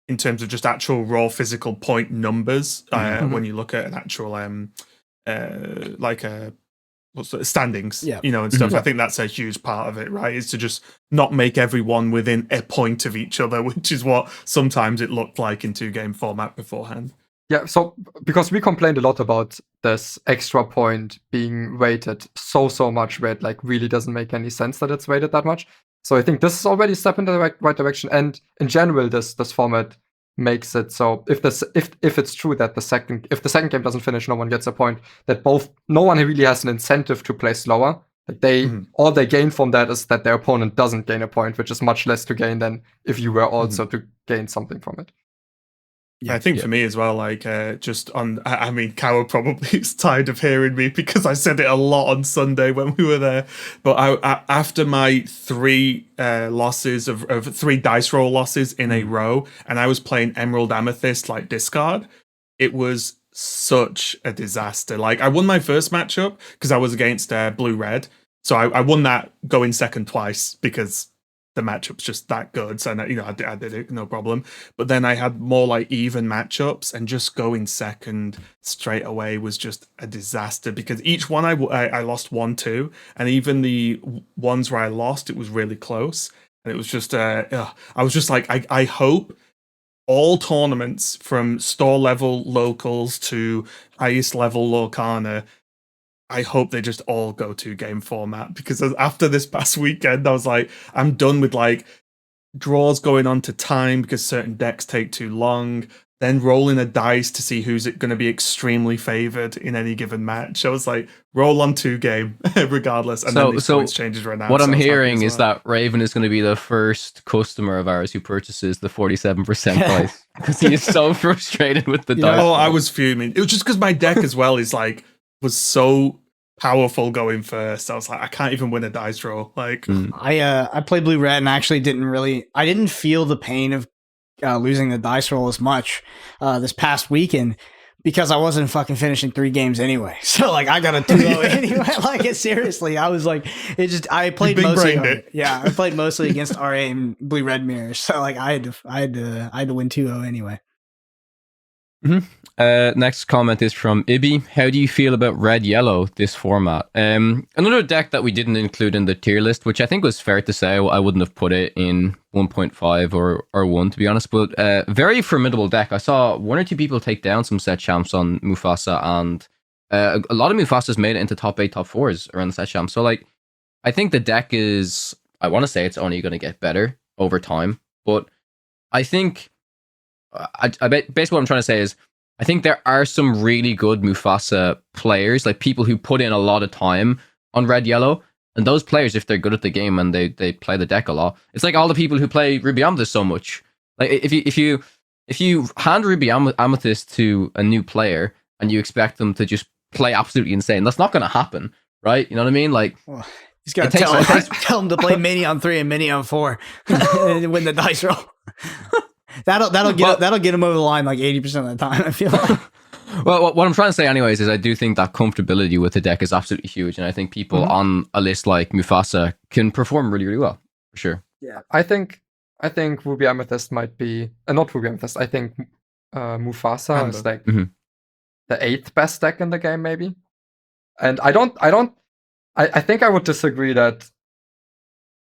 in terms of just actual raw physical point numbers when you look at an actual like a standings, Yeah. and stuff. I think that's a huge part of it, right? Is to just not make everyone within a point of each other, which is what sometimes it looked like in 2-game format beforehand. Yeah, so because we complained a lot about this extra point being weighted so much, where it like really doesn't make any sense that it's weighted that much. So I think this is already a step in the right direction. And in general, this format makes it so if it's true that if the second game doesn't finish, no one gets a point, that no one really has an incentive to play slower. Like all they gain from that is that their opponent doesn't gain a point, which is much less to gain than if you were also to gain something from it. Yeah, I think for me as well, like Cow probably is tired of hearing me because I said it a lot on Sunday when we were there. But I after my 3 losses of 3 dice roll losses in a row, and I was playing Emerald Amethyst like discard, it was such a disaster. Like I won my first matchup because I was against Blue Red, so I won that going second twice because the matchup's just that good. So I did it, no problem. But then I had more like even matchups, and just going second straight away was just a disaster because each one I lost 1-2, and even the ones where I lost, it was really close, and it was just I was just like I hope all tournaments from store level locals to highest level Lorcana, I hope they just all go 2-game format, because after this past weekend, I was like, I'm done with like draws going on to time because certain decks take too long, then rolling a dice to see who's going to be extremely favored in any given match. I was like, roll on 2-game regardless. And then these points changes right now. What I'm hearing is that Raven is going to be the first customer of ours who purchases the 47% price because he is so frustrated with the dice. Oh, I was fuming. It was just because my deck as well was so powerful going first. I was like, I can't even win a dice roll. Like I played Blue Red and actually didn't feel the pain of losing the dice roll as much this past weekend because I wasn't fucking finishing 3 games anyway. So like I got a 2-0 anyway. Like it seriously. I was like, I played mostly. Yeah, I played mostly against RA and Blue Red mirrors. So like I had to win 2-0 anyway. Next comment is from Ibby. How do you feel about red yellow this format? Another deck that we didn't include in the tier list, which I think was fair to say. I wouldn't have put it in 1.5 or 1 to be honest, but very formidable deck. I saw 1 or 2 people take down some set champs on Mufasa, and a lot of Mufasas made it into top 8, top 4s around the set champs. So like I think the deck is, I want to say it's only going to get better over time, but I think basically what I'm trying to say is I think there are some really good Mufasa players, like people who put in a lot of time on red yellow, and those players, if they're good at the game and they play the deck a lot, it's like all the people who play Ruby Amethyst so much. Like if you hand Ruby Amethyst to a new player and you expect them to just play absolutely insane, that's not going to happen, right? You know what I mean? Like he's got to tell him to play mini on 3 and mini on 4 and win the dice roll. That'll get him over the line like 80% of the time, I feel like. Well, what I'm trying to say anyways is I do think that comfortability with the deck is absolutely huge, and I think people on a list like Mufasa can perform really, really well, for sure. Yeah, I think Ruby Amethyst might be not Ruby Amethyst. I think Mufasa is like the 8th best deck in the game, maybe. And I think I would disagree that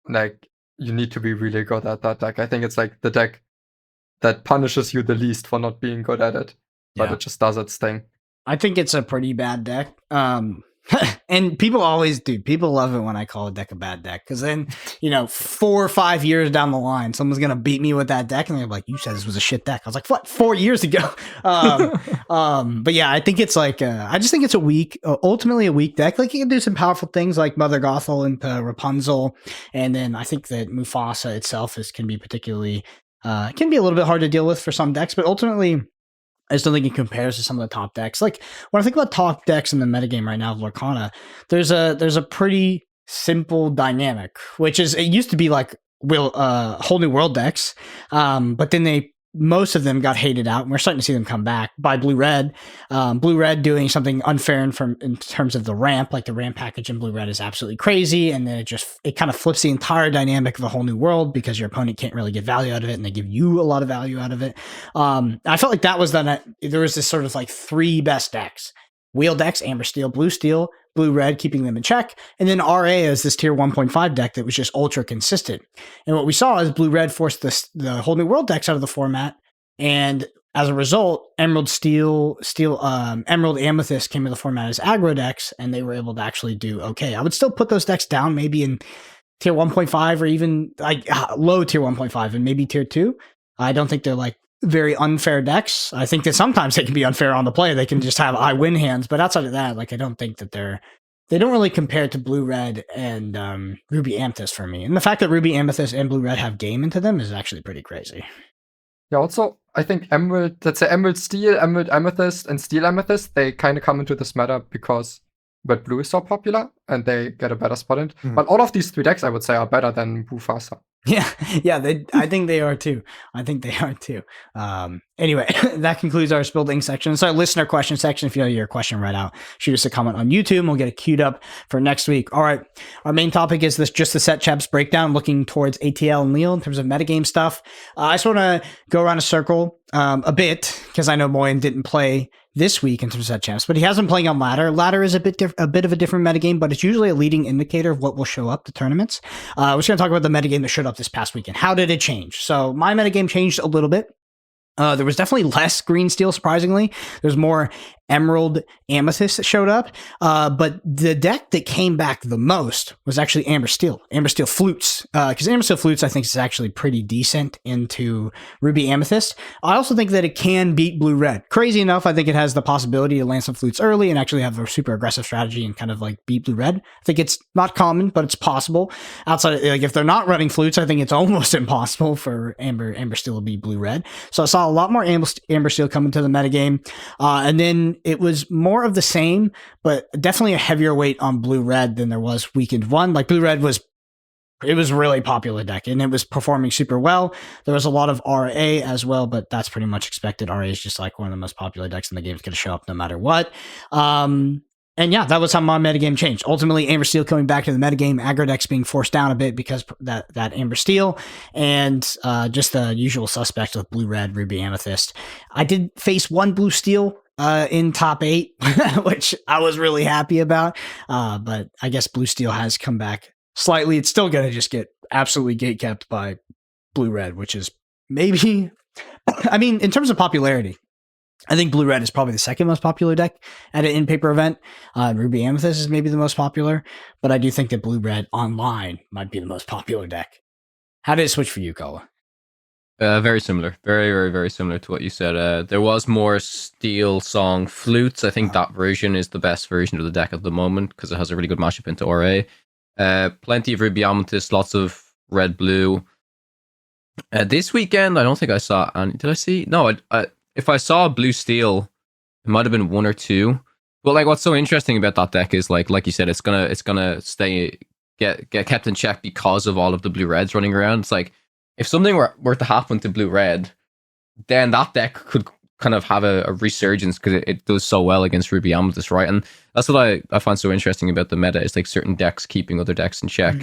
like you need to be really good at that deck. I think it's like the deck that punishes you the least for not being good at it, but it just does its thing. I think it's a pretty bad deck. And people always do. People love it when I call a deck a bad deck, because then, 4 or 5 years down the line, someone's going to beat me with that deck, and they're like, you said this was a shit deck. I was like, what, 4 years ago? But yeah, I think it's like, I just think it's ultimately a weak deck. Like, you can do some powerful things like Mother Gothel into Rapunzel, and then I think that Mufasa itself can be particularly... can be a little bit hard to deal with for some decks, but ultimately, I just don't think it compares to some of the top decks. Like when I think about top decks in the metagame right now of Lorcana, there's a pretty simple dynamic, which is, it used to be like whole new world decks, but then most of them got hated out, and we're starting to see them come back by Blue Red. Blue Red doing something unfair in terms of the ramp, like the ramp package in Blue Red is absolutely crazy, and then it kind of flips the entire dynamic of a whole new world because your opponent can't really get value out of it, and they give you a lot of value out of it. I felt like that was there was this sort of like 3 best decks, wheel decks, Amber Steel, Blue Red, keeping them in check, and then RA as this tier 1.5 deck that was just ultra consistent. And what we saw is Blue Red forced the whole new world decks out of the format, and as a result, Emerald Amethyst came into the format as aggro decks, and they were able to actually do okay. I would still put those decks down maybe in tier 1.5 or even like low tier 1.5 and maybe tier 2. I don't think they're like very unfair decks. I think that sometimes they can be unfair on the play. They can just have high win hands, but outside of that, like I don't think that they don't really compare to Blue Red and Ruby Amethyst for me. And the fact that Ruby Amethyst and Blue Red have game into them is actually pretty crazy. Yeah, also, I think let's say Emerald Steel, Emerald Amethyst, and Steel Amethyst, they kind of come into this meta because Red Blue is so popular, and they get a better spot in. But all of these 3 decks, I would say, are better than Mufasa. Yeah, I think they are too. Anyway, that concludes our Spilled Ink section. So our listener question section, if you have your question read out, shoot us a comment on YouTube and we'll get it queued up for next week. All right, our main topic is just the set chaps breakdown, looking towards ATL and Lille in terms of metagame stuff. I just want to go around a circle a bit, because I know Moyen didn't play this week in terms of set champs, but he has been playing on ladder. Ladder is a bit of a different metagame, but it's usually a leading indicator of what will show up to tournaments. We're just going to talk about the metagame that showed up this past weekend. How did it change? So my metagame changed a little bit. There was definitely less green steel, surprisingly. There's more Emerald Amethyst that showed up. But the deck that came back the most was actually Amber Steel Flutes. Because Amber Steel Flutes, I think, is actually pretty decent into Ruby Amethyst. I also think that it can beat Blue Red. Crazy enough, I think it has the possibility to land some Flutes early and actually have a super aggressive strategy and kind of like beat Blue Red. I think it's not common, but it's possible. Outside of, like, if they're not running Flutes, I think it's almost impossible for Amber Steel to beat Blue Red. So I saw a lot more Amber Steel coming to the metagame. And then it was more of the same, but definitely a heavier weight on Blue Red than there was weekend 1. Like Blue Red was really popular deck and it was performing super well. There was a lot of RA as well, but that's pretty much expected. RA is just like one of the most popular decks in the game. It's going to show up no matter what. And yeah, that was how my metagame changed. Ultimately, Amber Steel coming back to the metagame, aggro decks being forced down a bit because that Amber Steel, and just the usual suspect of Blue Red, Ruby Amethyst. I did face 1 Blue Steel in top 8, which I was really happy about. But I guess Blue Steel has come back slightly. It's still going to just get absolutely gatekept by Blue Red, which is maybe, I mean, in terms of popularity, I think Blue Red is probably the second most popular deck at an in-paper event. Ruby Amethyst is maybe the most popular, but I do think that Blue Red online might be the most popular deck. How did it switch for you, Kola? Very similar. Very, very, very similar to what you said. There was more Steel Song Flutes. I think that version is the best version of the deck at the moment because it has a really good matchup into RA. Plenty of Ruby Amethyst, lots of Red Blue. This weekend, I don't think I saw any. Did I see? No, if I saw Blue Steel, it might have been 1 or 2. But like, what's so interesting about that deck is like you said, it's gonna get kept in check because of all of the Blue Reds running around. It's like if something were to happen to Blue Red, then that deck could kind of have a resurgence because it does so well against Ruby Amethyst, right? And that's what I find so interesting about the meta is like certain decks keeping other decks in check.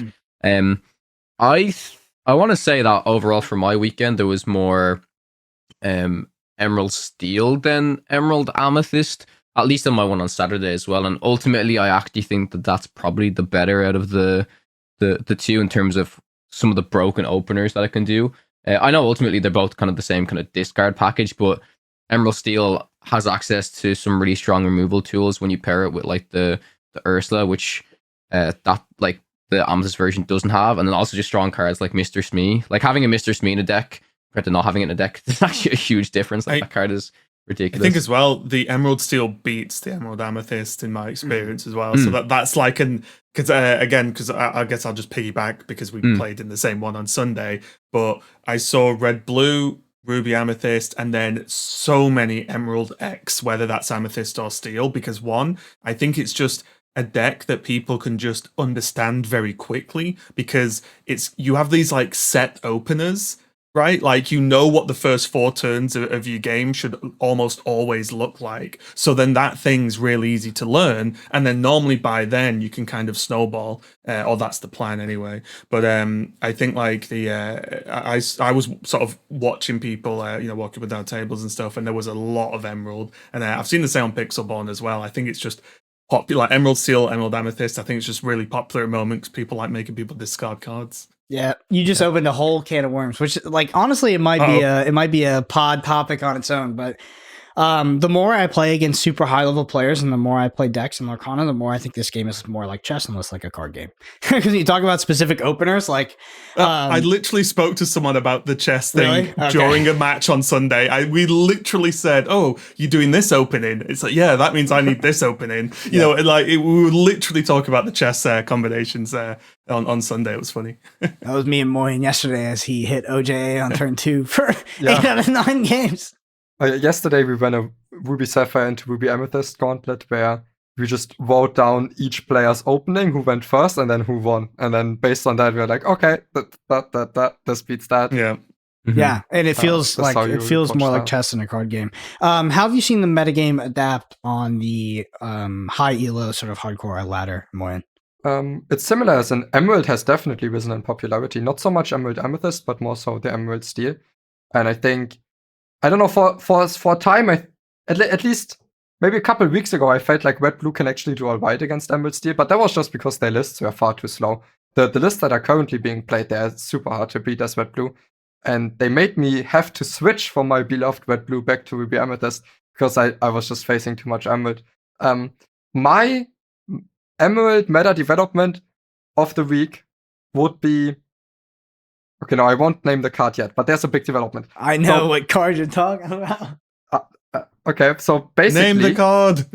I want to say that overall for my weekend there was more Emerald Steel than Emerald Amethyst, at least on my one on Saturday as well. And ultimately, I actually think that that's probably the better out of the two in terms of some of the broken openers that it can do. I know ultimately they're both kind of the same kind of discard package, but Emerald Steel has access to some really strong removal tools when you pair it with like the Ursula, which that like the Amethyst version doesn't have, and then also just strong cards like Mr. Smee. Like having a Mr. Smee in a deck compared to not having it in a deck, there's actually a huge difference. Like that card is ridiculous. I think as well, the Emerald Steel beats the Emerald Amethyst in my experience as well. So that's like because I guess I'll just piggyback because we played in the same one on Sunday, but I saw Red Blue, Ruby Amethyst, and then so many Emerald X, whether that's Amethyst or Steel, because one, I think it's just a deck that people can just understand very quickly because you have these like set openers, right? Like, you know what the first 4 turns of your game should almost always look like. So then that thing's really easy to learn. And then normally by then you can kind of snowball, or that's the plan anyway. But I think like I was sort of watching people, walking with down tables and stuff, and there was a lot of Emerald. And I've seen the same on Pixelborn as well. I think it's just popular, like Emerald Steel, Emerald Amethyst. I think it's just really popular at the moment because people like making people discard cards. Yeah, you just opened a whole can of worms, which, like, honestly, it might be a pod topic on its own. But the more I play against super high level players, and the more I play decks and Lorcana, the more I think this game is more like chess and less like a card game. Because you talk about specific openers, like I literally spoke to someone about the chess thing during a match on Sunday. We literally said, "Oh, you're doing this opening." It's like, yeah, that means I need this opening. You know, we would literally talk about the chess combinations on Sunday. It was funny. That was me and Moyen yesterday as he hit OJA on turn 2 for 8 out of 9 games. Yesterday we ran a Ruby Sapphire into Ruby Amethyst gauntlet where we just wrote down each player's opening, who went first, and then who won. And then based on that, we were like, okay, this beats that. Yeah. Mm-hmm. Yeah, and it feels more like chess than a card game. How have you seen the metagame adapt on the high elo sort of hardcore ladder, Moyen? It's similar, as an Emerald has definitely risen in popularity. Not so much Emerald Amethyst, but more so the Emerald Steel. And I think, I don't know, for a time, at least maybe a couple of weeks ago, I felt like Red Blue can actually do all right against Emerald Steel, but that was just because their lists were far too slow. The lists that are currently being played there are super hard to beat as Red Blue, and they made me have to switch from my beloved Red Blue back to Ruby Amethyst because I was just facing too much Emerald. My Emerald meta development of the week would be... Okay, no, I won't name the card yet, but there's a big development. I know what card you're talking about. Okay, so basically... Name the card!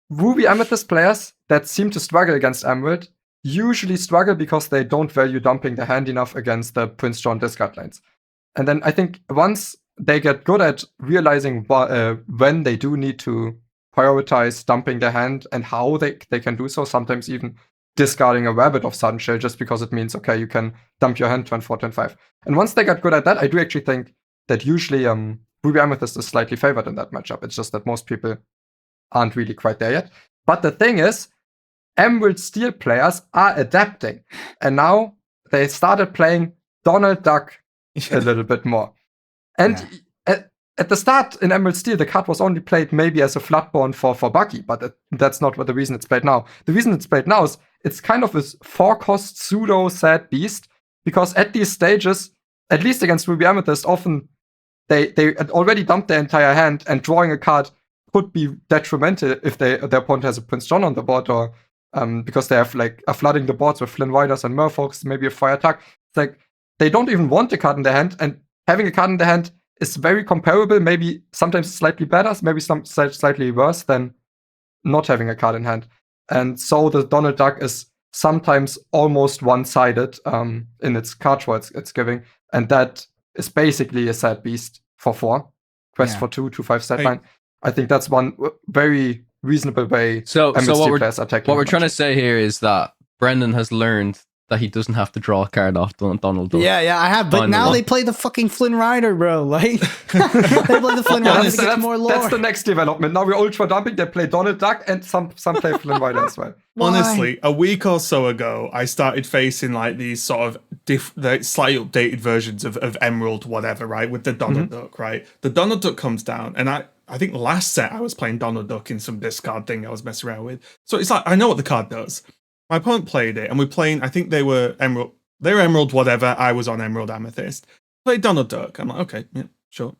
Ruby Amethyst players that seem to struggle against Emerald usually struggle because they don't value dumping the hand enough against the Prince John discard lines. And then I think once they get good at realizing when they do need to prioritize dumping their hand and how they can do so, sometimes even discarding a rabbit of Sudden Shell just because it means, okay, you can dump your hand turn 4, turn 5. And once they get good at that, I do actually think that usually Ruby Amethyst is slightly favored in that matchup. It's just that most people aren't really quite there yet. But the thing is, Emerald Steel players are adapting. And now they started playing Donald Duck a little bit more. And at the start in Emerald Steel, the card was only played maybe as a Floodborn for Bucky, but that's not what the reason it's played now. The reason it's played now is it's kind of this 4-cost pseudo sad beast, because at these stages, at least against Ruby Amethyst, often they already dumped their entire hand, and drawing a card could be detrimental if their opponent has a Prince John on the board, or because they have are flooding the boards with Flynn Riders and Merfolks, maybe a Fire Attack. It's like they don't even want a card in their hand, and having a card in their hand is very comparable, maybe sometimes slightly better, maybe slightly worse than not having a card in hand. And so the Donald Duck is sometimes almost one-sided in its card draw it's giving, and that is basically a sad beast for 4. Quest for 2, 2/5 set line. I think that's one very reasonable way. So what we're trying to to say here is that Brendan has learned that he doesn't have to draw a card off Donald Duck. Yeah, I have. But now they play the fucking Flynn Rider, bro. Like, they play the Flynn Rider to get more lore. That's the next development. Now we're ultra dumping. They play Donald Duck, and some play Flynn Rider as well. Honestly, a week or so ago, I started facing like these sort of the slightly updated versions of Emerald, whatever, right? With the Donald Duck, right? The Donald Duck comes down, and I think last set I was playing Donald Duck in some discard thing I was messing around with. So it's like, I know what the card does. My opponent played it, and we're playing, I think they were Emerald whatever, I was on Emerald Amethyst. Played Donald Duck. I'm like, okay, yeah, sure.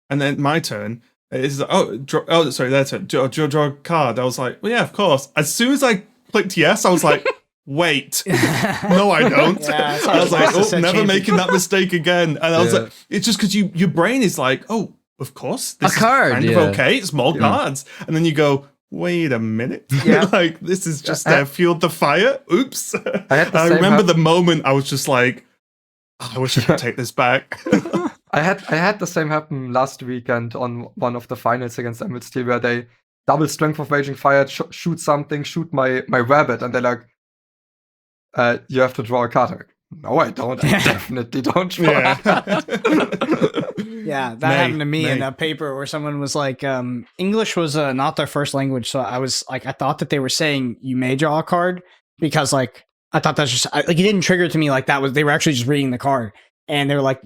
And then my turn, it's like, their turn. Draw a card. I was like, well, yeah, of course. As soon as I clicked yes, I was like, wait, no, I don't. Yeah, I was like, never making that mistake again. And I was like, it's just because your brain is like, oh, of course, this is kind of okay. It's more cards. And then you go, wait a minute. Yeah. Like, this is just fueled the fire. Oops. I remember the moment I was just like, I wish I could take this back. I had the same happen last weekend on one of the finals against Emerald Steel, where they double Strength of Raging Fire, shoot something, shoot my rabbit, and they're like, you have to draw a card. No, I don't. I definitely don't try. Yeah, that happened to me in a paper where someone was like, English was not their first language. So I was like, I thought that they were saying you may draw a card because like, I thought that's just like, it didn't trigger to me like that was, they were actually just reading the card and they're like,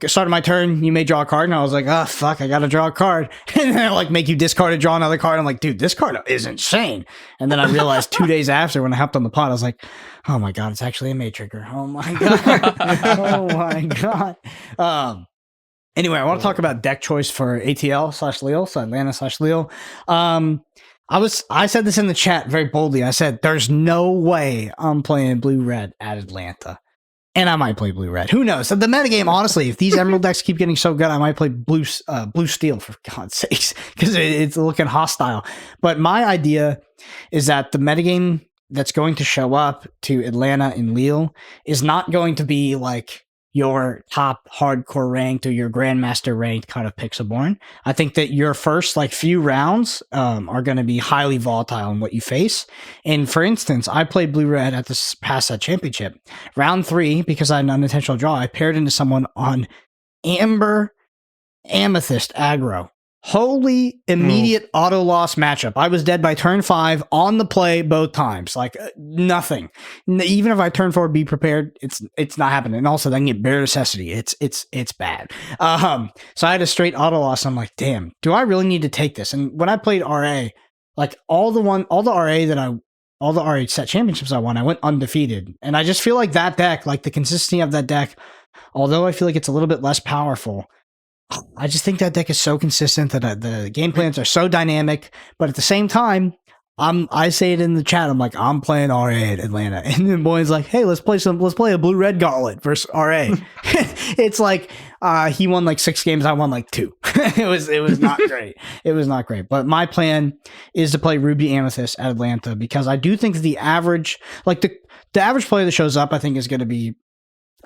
start of my turn, you may draw a card. And I was like, oh, fuck, I got to draw a card. And then like make you discard and draw another card. I'm like, dude, this card is insane. And then I realized 2 days after when I hopped on the pod, I was like, oh my God, it's actually a May trigger. Oh my God. Oh my God. Anyway, I want to talk about deck choice for ATL/Lille, so Atlanta/Lille. I said this in the chat very boldly. I said, there's no way I'm playing blue-red at Atlanta. And I might play blue-red. Who knows? So the metagame, honestly, if these emerald decks keep getting so good, I might play blue-steel, for God's sakes, because it's looking hostile. But my idea is that the metagame that's going to show up to Atlanta and Lille is not going to be like your top hardcore ranked or your grandmaster ranked kind of Pixelborn. I think that your first like few rounds are going to be highly volatile in what you face. And for instance, I played blue-red at this past championship. Round 3, because I had an unintentional draw, I paired into someone on Amber Amethyst aggro. Holy immediate auto loss matchup. I was dead by turn 5 on the play both times. Like nothing. Even if I turn 4, be prepared, it's not happening. And also then get Bare Necessity. It's bad. So I had a straight auto loss. I'm like, damn, do I really need to take this? And when I played RA, like all the RA set championships I won, I went undefeated. And I just feel like that deck, like the consistency of that deck, although I feel like it's a little bit less powerful, I just think that deck is so consistent that the game plans are so dynamic, but at the same time, I say it in the chat. I'm like, I'm playing RA at Atlanta, and then Boyne's like, hey, let's play a blue-red gauntlet versus RA. It's like he won like 6 games, I won like 2. It was not great. It was not great. But my plan is to play Ruby Amethyst at Atlanta because I do think the average, like the average player that shows up, I think is going to be.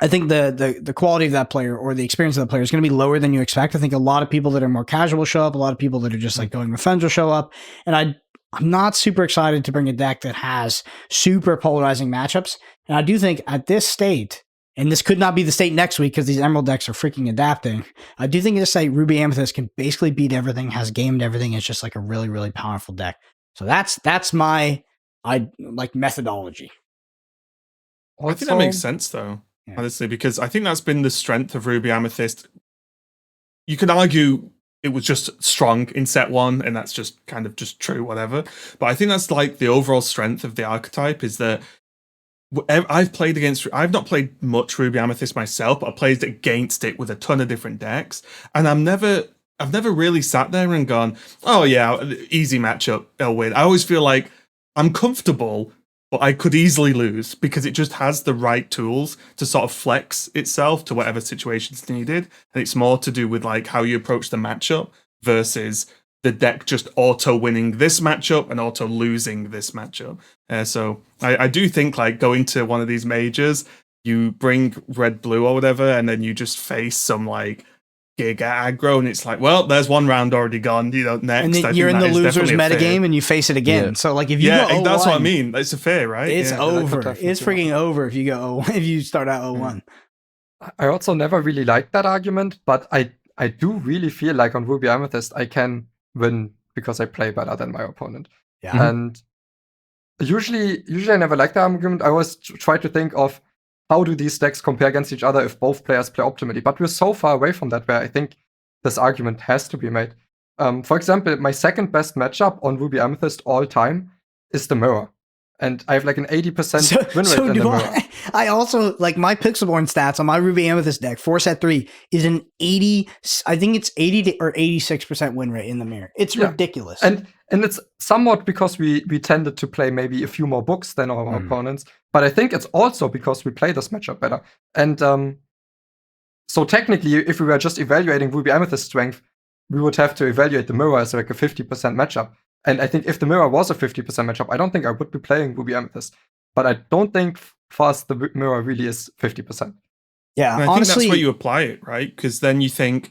I think the quality of that player or the experience of the player is going to be lower than you expect. I think a lot of people that are more casual show up. A lot of people that are just like going with friends will show up. And I'm not super excited to bring a deck that has super polarizing matchups. And I do think at this state, and this could not be the state next week because these Emerald decks are freaking adapting. I do think this state, Ruby Amethyst can basically beat everything, has gamed everything. It's just like a really, really powerful deck. So that's my methodology. I think that makes sense though. Yeah. Honestly, because I think that's been the strength of Ruby Amethyst. You could argue it was just strong in set 1, and that's just kind of just true, whatever. But I think that's like the overall strength of the archetype is that I've not played much Ruby Amethyst myself, but I played against it with a ton of different decks, and I've never really sat there and gone, oh yeah, easy matchup, I'll win. I always feel like I'm comfortable, but I could easily lose because it just has the right tools to sort of flex itself to whatever situation's needed. And it's more to do with like how you approach the matchup versus the deck just auto winning this matchup and auto losing this matchup. So I do think like going to one of these majors, you bring red, blue or whatever, and then you just face some like Giga aggro, and it's like, well, there's one round already gone. Next, and then you're in the losers metagame, and you face it again. Yeah. So, like, if you go 0-1, that's what I mean. It's a fair, right? It's over. It's freaking over if you go if you start out 0-1. I also never really liked that argument, but I do really feel like on Ruby Amethyst I can win because I play better than my opponent. Yeah. And usually I never liked the argument. I always try to think of how do these decks compare against each other if both players play optimally? But we're so far away from that where I think this argument has to be made. For example, my second best matchup on Ruby Amethyst all time is the Mirror. And I have like an 80% win rate in the Mirror. I also, like my Pixelborn stats on my Ruby Amethyst deck, 4 set 3, is an 80, I think it's 80 or 86% win rate in the Mirror. It's ridiculous. And it's somewhat because we tended to play maybe a few more books than our opponents. But I think it's also because we play this matchup better. And so technically, if we were just evaluating Ruby Amethyst strength, we would have to evaluate the Mirror as like a 50% matchup. And I think if the Mirror was a 50% matchup, I don't think I would be playing Ruby Amethyst. But I don't think for us the Mirror really is 50%. Yeah, and I think that's where you apply it, right? Because then you think,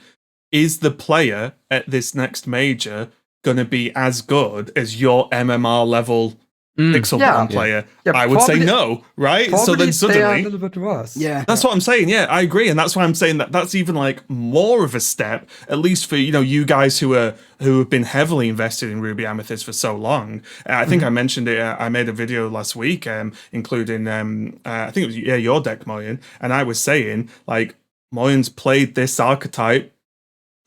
is the player at this next major going to be as good as your MMR level pixel born player, I would say no, right? So then suddenly, a little bit worse. That's what I'm saying. Yeah, I agree, and that's why I'm saying that's even like more of a step, at least for you guys who have been heavily invested in Ruby Amethyst for so long. I think I mentioned it. I made a video last week, including I think it was your deck, Moyen, and I was saying like Moyen's played this archetype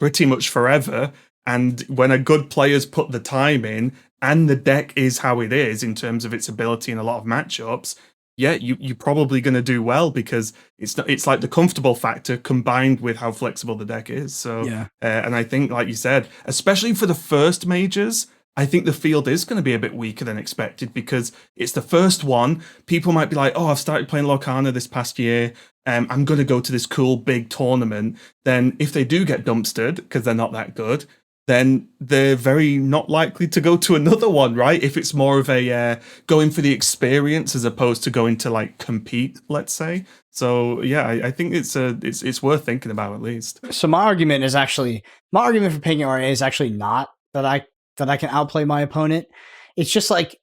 pretty much forever, and when a good player's put the time in, and the deck is how it is in terms of its ability in a lot of matchups, you're probably going to do well because it's like the comfortable factor combined with how flexible the deck is. So, and I think, like you said, especially for the first majors, I think the field is going to be a bit weaker than expected because it's the first one. People might be like, oh, I've started playing Lorcana this past year. I'm going to go to this cool big tournament. Then if they do get dumpstered because they're not that good, then they're very not likely to go to another one, right? If it's more of a going for the experience as opposed to going to like compete, let's say. So yeah, I think it's worth thinking about at least. So my argument for picking RA is actually not that I can outplay my opponent. It's just like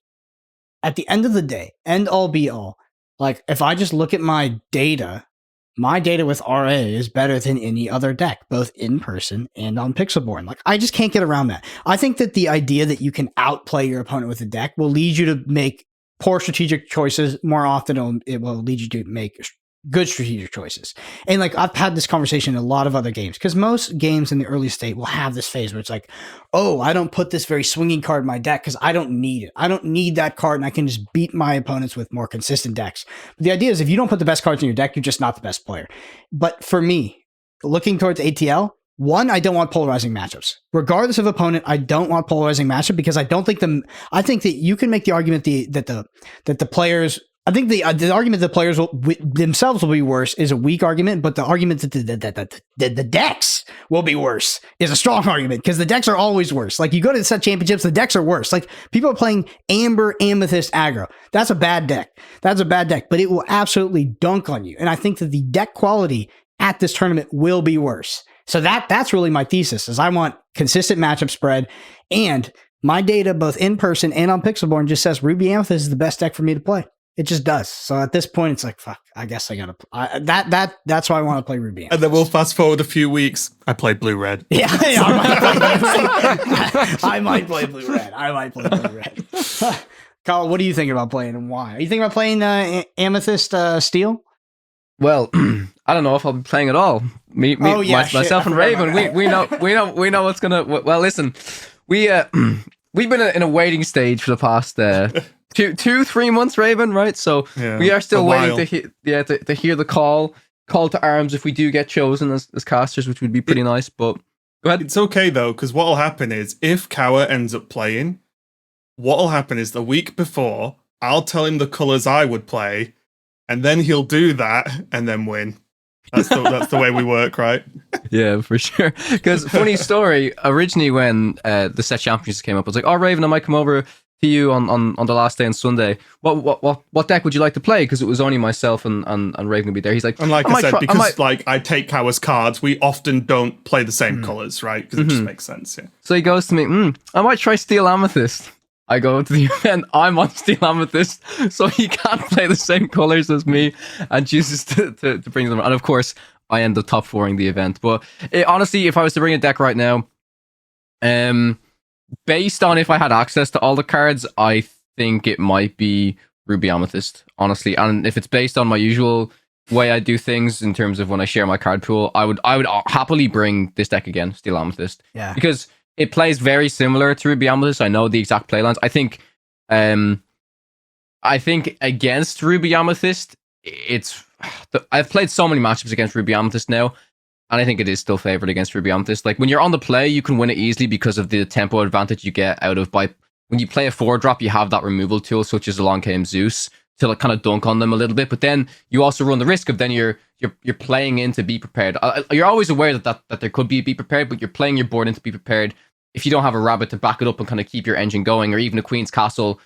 at the end of the day, end all be all. Like if I just look at my data with RA is better than any other deck, both in person and on Pixelborn. Like, I just can't get around that. I think that the idea that you can outplay your opponent with a deck will lead you to make poor strategic choices more often. It will lead you to make good strategic choices. And like, I've had this conversation in a lot of other games because most games in the early state will have this phase where it's like, oh, I don't put this very swinging card in my deck because I don't need it. I don't need that card and I can just beat my opponents with more consistent decks. But the idea is if you don't put the best cards in your deck, you're just not the best player. But for me, looking towards ATL, one, I don't want polarizing matchups. Regardless of opponent, I don't want polarizing matchup because I think that you can make the argument that the players, I think the argument that players themselves will be worse is a weak argument, but the argument that the decks will be worse is a strong argument because the decks are always worse. Like you go to the set championships, the decks are worse. Like people are playing Amber Amethyst aggro. That's a bad deck. But it will absolutely dunk on you. And I think that the deck quality at this tournament will be worse. So that's really my thesis is I want consistent matchup spread, and my data both in person and on Pixelborn just says Ruby Amethyst is the best deck for me to play. It just does. So at this point, it's like, fuck, I guess I gotta that's why I want to play Ruby. And then we'll fast forward a few weeks. I played Blue-Red. Yeah, I might play Blue-Red. Kyle, what do you think about playing and why? Are you thinking about playing Amethyst Steel? Well, I don't know if I'll be playing at all. Myself and Raven, we know what's gonna. Well, listen, we've been in a waiting stage for the past 2-3 months, Raven, right? So we are still waiting to hear the call to arms if we do get chosen as casters, which would be pretty nice. But go ahead. It's okay though, because what will happen is if Kawa ends up playing, what will happen is the week before I'll tell him the colors I would play, and then he'll do that and then win. That's the way we work, right? Yeah, for sure. Because funny story, originally when the set championships came up, I was like, "Oh, Raven, I might come over to you on the last day on Sunday. What deck would you like to play?" Because it was only myself and Raven would be there. He's like, and like I said, because I take Kawa's cards, we often don't play the same colors, right? Because it just makes sense. Yeah. So he goes to me, I might try Steel Amethyst. I go to the event, I'm on Steel Amethyst, so he can't play the same colors as me, and chooses to bring them. And of course, I end up top 4ing the event. But honestly, if I was to bring a deck right now, based on if I had access to all the cards, I think it might be Ruby Amethyst, honestly. And if it's based on my usual way I do things in terms of when I share my card pool, I would happily bring this deck again, Steel Amethyst. Yeah. Because it plays very similar to Ruby Amethyst. I know the exact playlines. I think against Ruby Amethyst, I've played so many matchups against Ruby Amethyst now, and I think it is still favored against Ruby Amethyst. Like when you're on the play, you can win it easily because of the tempo advantage you get out of when you play a 4-drop, you have that removal tool, such as Along Came Zeus, to like kind of dunk on them a little bit. But then you also run the risk of then you're playing in to be prepared. You're always aware that there could be prepared, but you're playing your board in to be prepared. If you don't have a rabbit to back it up and kind of keep your engine going, or even a Queen's Castle,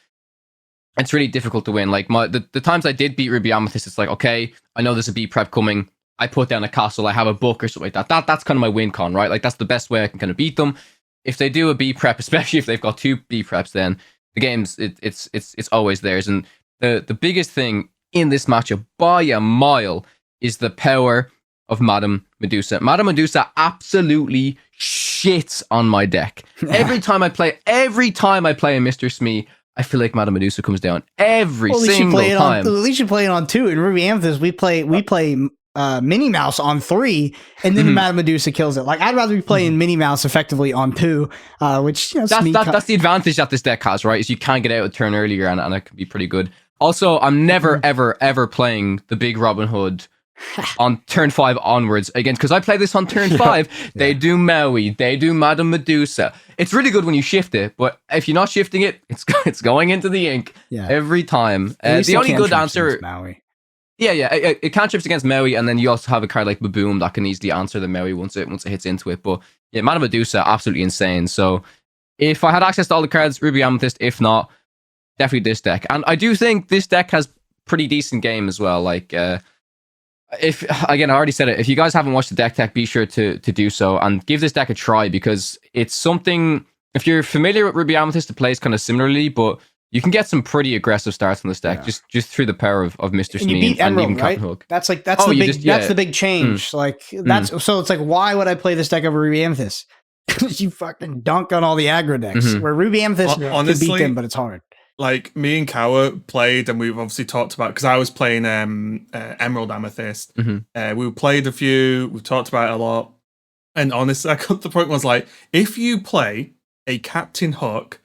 it's really difficult to win. Like the times I did beat Ruby Amethyst, it's like, okay, I know there's a B prep coming. I put down a castle, I have a book or something like that. That's kind of my win con, right? Like that's the best way I can kind of beat them. If they do a B prep, especially if they've got 2 B preps, then the game's it's always theirs. And the biggest thing in this matchup by a mile is the power of Madame Medusa. Madame Medusa absolutely shits on my deck. Every time I play a Mr. Smee, I feel like Madame Medusa comes down every single time. At least you play it on 2. In Ruby Amethyst, we play Minnie Mouse on 3, and then Madame Medusa kills it. Like, I'd rather be playing Minnie Mouse effectively on 2, which that's the advantage that this deck has, right? Is you can get out a turn earlier, and it can be pretty good. Also, I'm never ever playing the big Robin Hood on turn 5 onwards again, because I play this on turn 5. They do Maui, they do Madame Medusa. It's really good when you shift it, but if you're not shifting it, it's going into the ink every time. The only good answer, Maui. It cantrips against Maui, and then you also have a card like Baboom that can easily answer the Maui once it hits into it. But yeah, Madame Medusa, absolutely insane. So if I had access to all the cards, Ruby Amethyst. If not, definitely this deck. And I do think this deck has pretty decent game as well. Like, if again, I already said it. If you guys haven't watched the deck tech, be sure to do so and give this deck a try, because it's something. If you're familiar with Ruby Amethyst, it plays kind of similarly, but you can get some pretty aggressive starts on this deck just through the power of Mr. Smee and Emerald, even right? Captain Hook. That's the big change. Like so it's like, why would I play this deck over Ruby Amethyst? You fucking dunk on all the aggro decks. Where Ruby Amethyst honestly, can beat them, but it's hard. Like, me and Kawa played, and we've obviously talked about, because I was playing Emerald Amethyst. We played a few, we talked about it a lot, and honestly, I got the point was like, if you play a Captain Hook,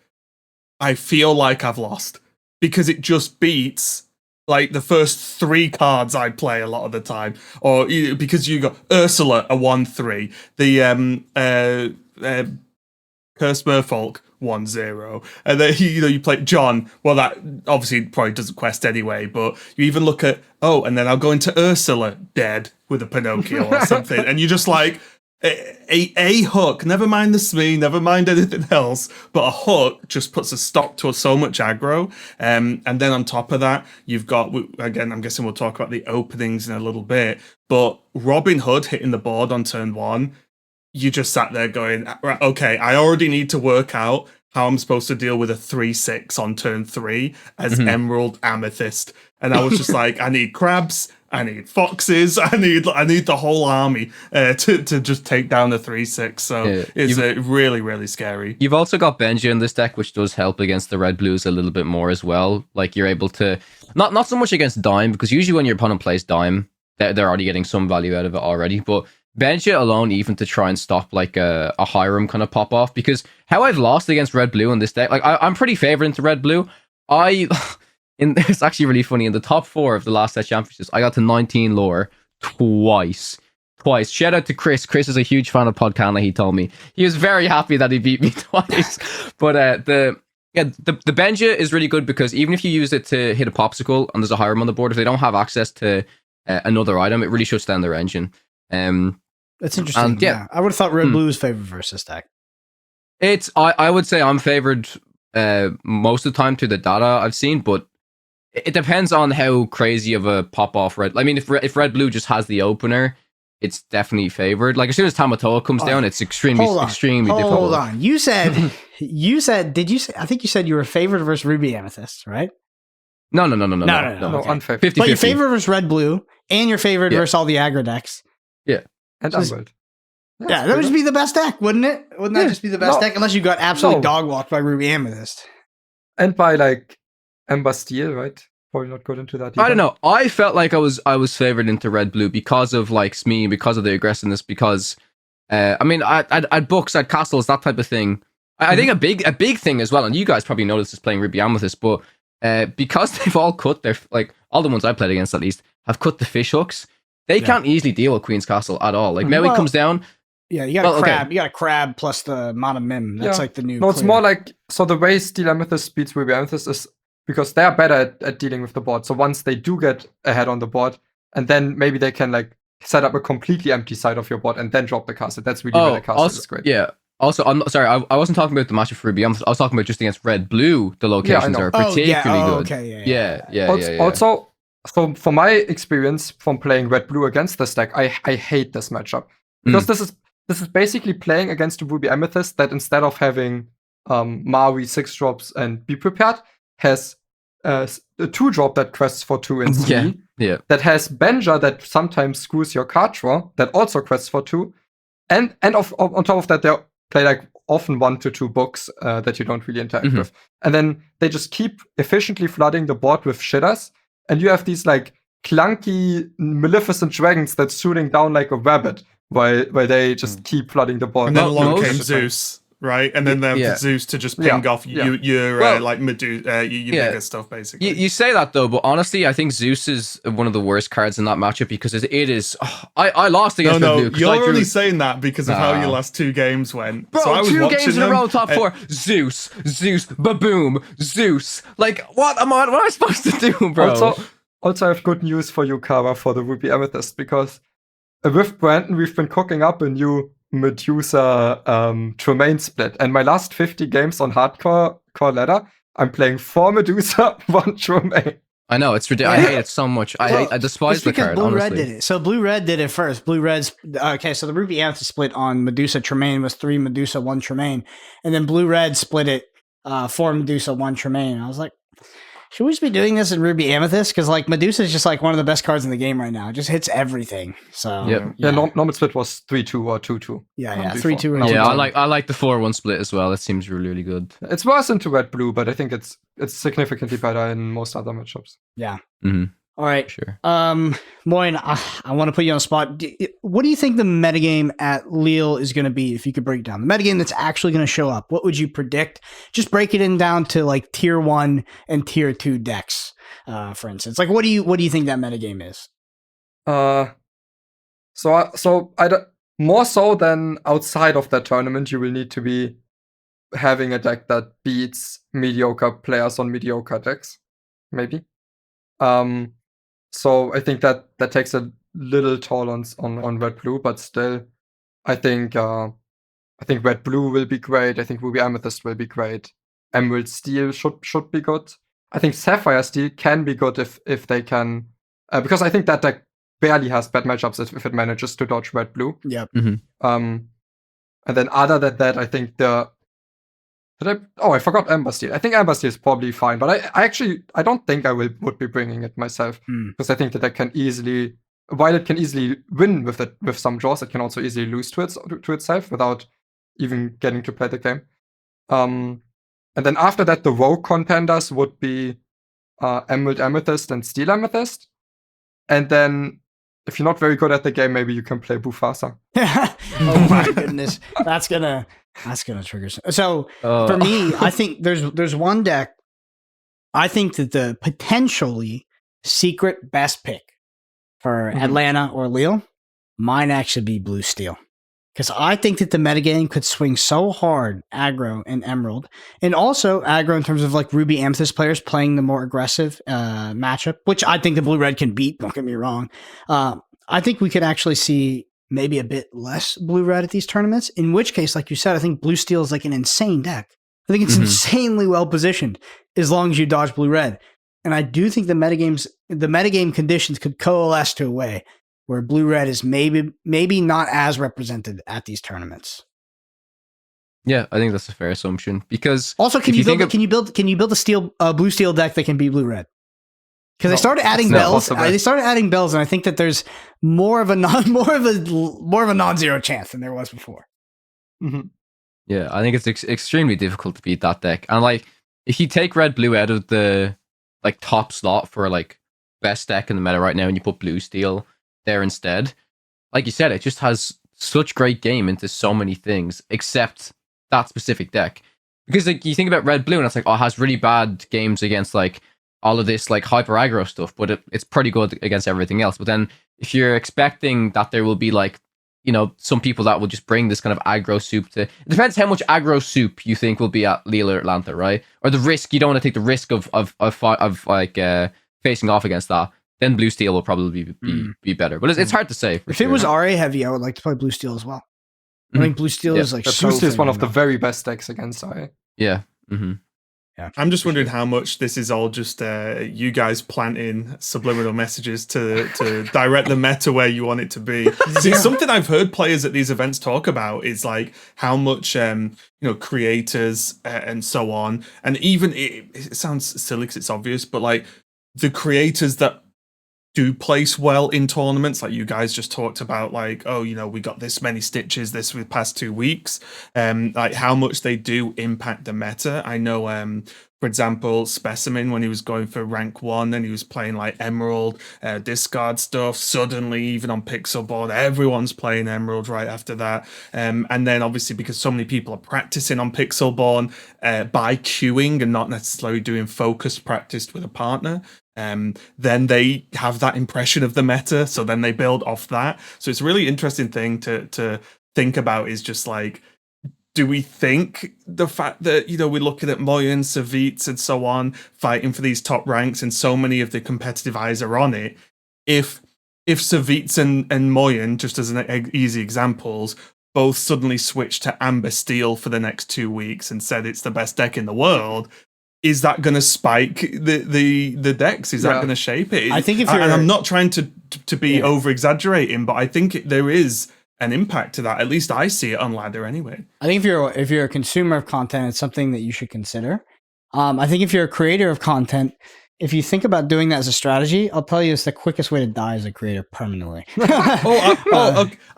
I feel like I've lost, because it just beats like the first 3 cards I play a lot of the time, or because you got Ursula a 1/3, the Curse Merfolk 1/0, and then you play John. Well, that obviously probably doesn't quest anyway, but you even look at and then I'll go into Ursula dead with a Pinocchio or something, and you're just like a hook. Never mind the Smee, never mind anything else, but a hook just puts a stop to so much aggro. And then on top of that, you've got, again, I'm guessing we'll talk about the openings in a little bit, but Robin Hood hitting the board on turn 1. You just sat there going, right, okay, I already need to work out how I'm supposed to deal with a 3/6 on turn 3 as Emerald Amethyst. And I was just like, I need crabs, I need foxes, I need the whole army to just take down the 3/6. So it's really, really scary. You've also got Benja in this deck, which does help against the red blues a little bit more as well. Like, you're able to not so much against Dime, because usually when your opponent plays Dime, they're already getting some value out of it already. But Benja alone, even to try and stop like a Hiram kind of pop off, because how I've lost against red blue in this deck, like I'm pretty favored into red blue. It's actually really funny. In the top 4 of the last set championships, I got to 19 lore twice. Shout out to Chris. Chris is a huge fan of Podcana. He told me he was very happy that he beat me twice. But the Benja is really good, because even if you use it to hit a popsicle and there's a Hiram on the board, if they don't have access to another item, it really shuts down their engine. That's interesting. And, I would have thought red blue is favored versus deck. I would say I'm favored most of the time through the data I've seen, but it depends on how crazy of a pop off red. I mean, if red blue just has the opener, it's definitely favored. Like, as soon as Tamatoa comes down, it's extremely difficult. Hold on. You said did you say, I think you said you were favored versus Ruby Amethyst, right? No, Okay. Unfavored. 50-50. But you're favored versus red blue, and you're favored versus all the aggro decks. Yeah. And Emerald. Yeah, that would just be the best deck, wouldn't it? Wouldn't that just be the best deck? Unless you got absolutely dog walked by Ruby Amethyst. And by like Ember Steel, right? Probably not good into that either. I don't know. I felt like I was favored into red blue because of like Smee, because of the aggressiveness, because I mean, I'd books, I'd castles, that type of thing. I think a big thing as well, and you guys probably noticed this playing Ruby Amethyst, but because they've all cut their, like, all the ones I played against at least have cut the fish hooks. They can't easily deal with Queen's Castle at all. Like, Maui comes down. Yeah, you got a crab. Okay. You got a crab plus the Mana Mim. That's like the new. No, it's more like, so the way Steel Amethyst beats Ruby Amethyst is because they are better at dealing with the board. So once they do get ahead on the board, and then maybe they can like set up a completely empty side of your board and then drop the castle. That's really where the castle is great. Yeah. Also, I'm sorry, I wasn't talking about the matchup for Ruby Amethyst. I was talking about just against red blue. The locations are particularly good. Okay, yeah. Also, so from my experience from playing red blue against this deck, I hate this matchup because this is basically playing against a Ruby Amethyst that instead of having Maui 6-drops and Be Prepared has a 2-drop that quests for 2 in Smee. Yeah. That has Benja that sometimes screws your card draw that also quests for 2. And on top of that, they play like often 1 to 2 books that you don't really interact with. And then they just keep efficiently flooding the board with shitters. And you have these like clunky, maleficent dragons that's shooting down like a rabbit while they just keep flooding the board. And then along came Zeus, right? And then they have Zeus to just ping off your like Medusa, your bigger stuff, basically. You say that though, but honestly, I think Zeus is one of the worst cards in that matchup because it is. I lost against Blue. You're only saying that because of how your last 2 games went. Bro, so I was 2 games in a row, top 4. Zeus, ba-boom, Zeus. Like, what am I supposed to do, bro? Also, I have good news for you, Kara, for the Ruby Amethyst, because with Brandon, we've been cooking up a new Medusa Tremaine split. And my last 50 games on hardcore core ladder, I'm playing 4 Medusa, 1 Tremaine. I know, it's ridiculous. I hate it so much. I despise the card, Blue honestly. Red did it. So Blue Red did it first. Blue Red's okay, so the Ruby Amethyst split on Medusa Tremaine was 3 Medusa, 1 Tremaine. And then Blue Red split it 4 Medusa, 1 Tremaine. I was like, should we just be doing this in Ruby Amethyst? Because like Medusa is just like one of the best cards in the game right now. It just hits everything. So normal split was 3-2 or 2-2. Yeah, 3-2 or 2-2. Yeah, I like the 4-1 split as well. It seems really, really good. It's worse into red blue, but I think it's significantly better in most other matchups. Yeah. Mm-hmm. All right. Sure. Moin, I want to put you on the spot. What do you think the metagame at Lille is going to be if you could break it down? The metagame that's actually going to show up, what would you predict? Just break it in down to like tier 1 and tier 2 decks, for instance. Like, what do you think that metagame is? So I don't, more so than outside of that tournament, you will need to be having a deck that beats mediocre players on mediocre decks, maybe. So I think that takes a little toll on red blue, but still, I think red blue will be great. I think Ruby Amethyst will be great. Emerald Steel should be good. I think Sapphire Steel can be good if they can, because I think that deck barely has bad matchups if it manages to dodge red blue. Yep. And then other than that, I think I forgot Ember Steel. I think Ember Steel is probably fine, but I don't think I would be bringing it myself because I think that can easily, while it can easily win with some draws, it can also easily lose to itself without even getting to play the game. And then after that, the rogue contenders would be Emerald Amethyst and Steel Amethyst. And then if you're not very good at the game, maybe you can play Bufasa. Oh my goodness, that's gonna trigger. So for me, I think there's one deck. I think that the potentially secret best pick for Atlanta or Lille might actually be Blue Steel. Because I think that the metagame could swing so hard aggro and Emerald, and also aggro in terms of like Ruby Amethyst players playing the more aggressive matchup, which I think the Blue Red can beat. Don't get me wrong. I think we could actually see maybe a bit less Blue Red at these tournaments. In which case, like you said, I think Blue Steel is like an insane deck. I think it's insanely well positioned as long as you dodge Blue Red. And I do think the metagame conditions could coalesce to a way where Blue Red is maybe not as represented at these tournaments. Yeah, I think that's a fair assumption. Because also, can you build a Blue Steel deck that can beat Blue Red? Because they started adding bells. They started adding bells, and I think that there's more of a non-zero chance than there was before. Mm-hmm. Yeah, I think it's extremely difficult to beat that deck. And like, if you take red blue out of the like top slot for like best deck in the meta right now, and you put Blue Steel there instead, like you said, it just has such great game into so many things except that specific deck. Because like you think about red blue and it's like, oh, it has really bad games against like all of this like hyper aggro stuff, but it's pretty good against everything else. But then if you're expecting that there will be like, you know, some people that will just bring this kind of aggro soup to, it depends how much aggro soup you think will be at Lille or Atlanta, right? Or the risk, you don't want to take the risk of facing off against that. Then Blue Steel will probably be better. But it's hard to say. If it was RA heavy, I would like to play Blue Steel as well. I think Blue Steel is like Blue Steel is one of the very best decks against RA. Yeah. Mm-hmm. Yeah. I'm just wondering how much this is all just you guys planting subliminal messages to direct the meta where you want it to be. See, something I've heard players at these events talk about is like how much creators and so on, and even it sounds silly because it's obvious, but like the creators that do place well in tournaments, like you guys just talked about, like, oh, we got this many stitches this past 2 weeks, like how much they do impact the meta. I know, for example, Specimen, when he was going for rank 1 and he was playing like Emerald, discard stuff, suddenly even on Pixelboard, everyone's playing Emerald right after that. And then obviously because so many people are practicing on Pixelborn by queuing and not necessarily doing focused practice with a partner, then they have that impression of the meta, so then they build off that. So it's a really interesting thing to think about, is just like, do we think the fact that, we're looking at Moyen, Savitz and so on fighting for these top ranks and so many of the competitive eyes are on it, if Savitz and Moyen, just as an easy examples, both suddenly switched to Amber Steel for the next 2 weeks and said it's the best deck in the world, is that going to spike the decks? Is that going to shape it? I think and I'm not trying to be over exaggerating, but I think there is an impact to that. At least I see it on Ladder anyway. I think if you're a consumer of content, it's something that you should consider. I think if you're a creator of content, if you think about doing that as a strategy, I'll tell you it's the quickest way to die as a creator permanently. I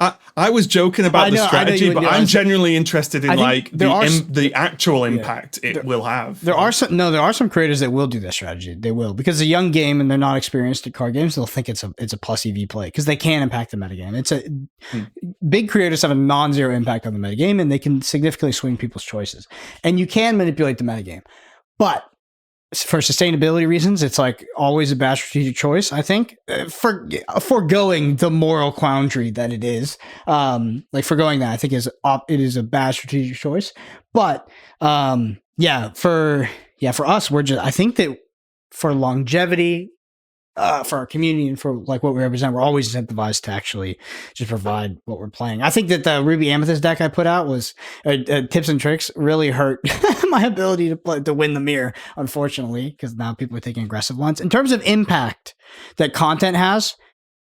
was joking about the strategy, but I'm genuinely interested in like the actual impact it will have. There are some creators that will do that strategy. They will, because it's a young game and they're not experienced at card games. They'll think it's a plus EV play because they can impact the metagame. Big creators have a non-zero impact on the metagame and they can significantly swing people's choices. And you can manipulate the metagame, but for sustainability reasons, it's like always a bad strategic choice, I think, for foregoing the moral quandary that it is. Foregoing that, I think it is a bad strategic choice. But for us, I think that for longevity, for our community and for like what we represent, we're always incentivized to actually just provide what we're playing. I think that the Ruby Amethyst deck I put out was tips and tricks really hurt my ability to win the mirror, unfortunately, because now people are taking aggressive ones. In terms of impact that content has,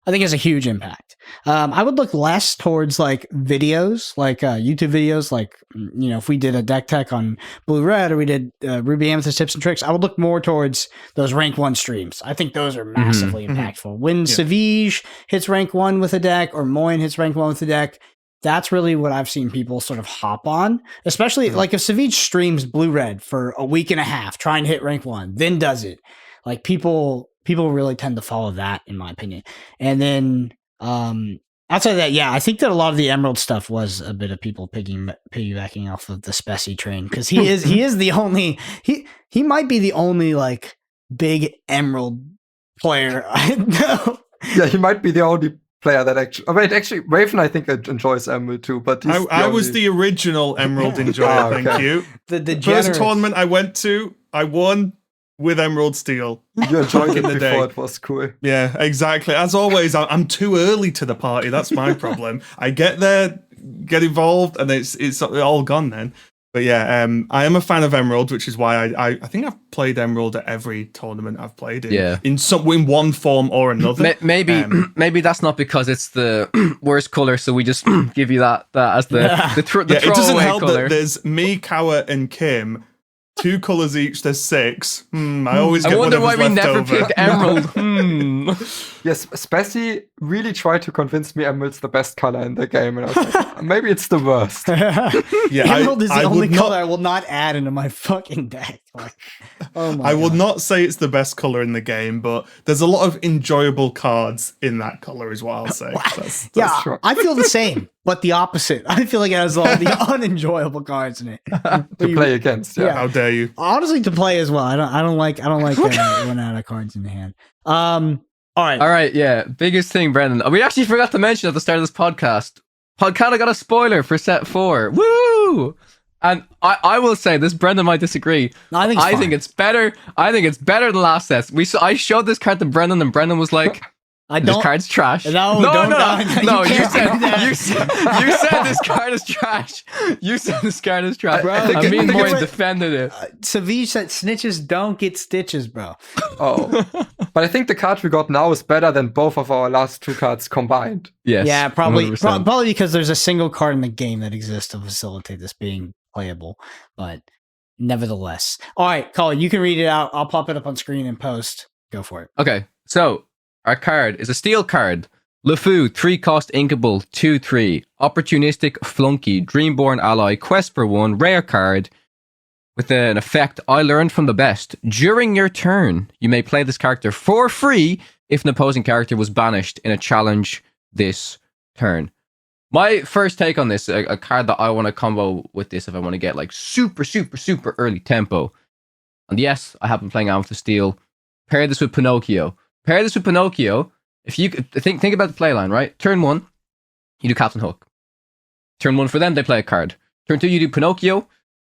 I think it's a huge impact. I would look less towards like videos, like YouTube videos, like, if we did a deck tech on Blue Red or we did Ruby Amethyst tips and tricks, I would look more towards those rank 1 streams. I think those are massively impactful. When Savige hits rank 1 with a deck or Moyen hits rank 1 with a deck, that's really what I've seen people sort of hop on, especially like if Savige streams Blue Red for a week and a half, trying to hit rank 1, then does it. Like people really tend to follow that, in my opinion. And then outside of that, I think that a lot of the Emerald stuff was a bit of people piggybacking off of the Spessy train, because he is the only he might be the only like big Emerald player I know. Yeah, he might be the only player that actually Raven I think enjoys Emerald too, but I was the original Emerald enjoyer. Thank you. The first tournament I went to, I won with Emerald Steel. You enjoyed it before it was cool. Yeah, exactly. As always, I'm too early to the party. That's my problem. I get there, get involved, and it's all gone then. But yeah, I am a fan of Emerald, which is why I think I've played Emerald at every tournament I've played in. Yeah. In one form or another. Maybe that's not because it's the worst color, so we just give you that as the throwaway color. It doesn't help that there's me, Kawa, and Kim. 2 colors each, there's 6. I always get wonder why we never over. picked Emerald. Yes, Spessy really tried to convince me Emerald's the best color in the game, and I was like, maybe it's the worst. Emerald is the only color I will not add into my fucking deck. Like, I will not say it's the best color in the game, but there's a lot of enjoyable cards in that color is what I'll say. That's true. I feel the same, but the opposite. I feel like it has all the unenjoyable cards in it to play against. Yeah. How dare you? Honestly, to play as well. I don't like running out of cards in the hand. All right. Yeah. Biggest thing, Brendan. We actually forgot to mention at the start of this podcast, Podcana got a spoiler for set 4. Woo! And I will say this, Brendan might disagree. No, I think it's better. I think it's better than last set. I showed this card to Brendan, and Brendan was like, This card's trash. No, you said this card is trash. You said this card is trash. Bro, I mean, more defended it. Savige said snitches don't get stitches, bro. Oh. But I think the card we got now is better than both of our last 2 cards combined. Yes. Yeah, probably because there's a single card in the game that exists to facilitate this being playable. But nevertheless. All right, Colin, you can read it out. I'll pop it up on screen and post. Go for it. Okay, so our card is a steel card. LeFou, 3-cost inkable, 2/3. Opportunistic Flunky, Dreamborn Ally, Quest for 1, rare card. With an effect I learned from the best. During your turn, you may play this character for free if an opposing character was banished in a challenge this turn. My first take on this, a card that I want to combo with this if I want to get like super early tempo. And yes, I have been playing Amethyst of Steel. Pair this with Pinocchio. If you think about the play line, right? Turn 1, you do Captain Hook. Turn 1 for them, they play a card. Turn 2, you do Pinocchio.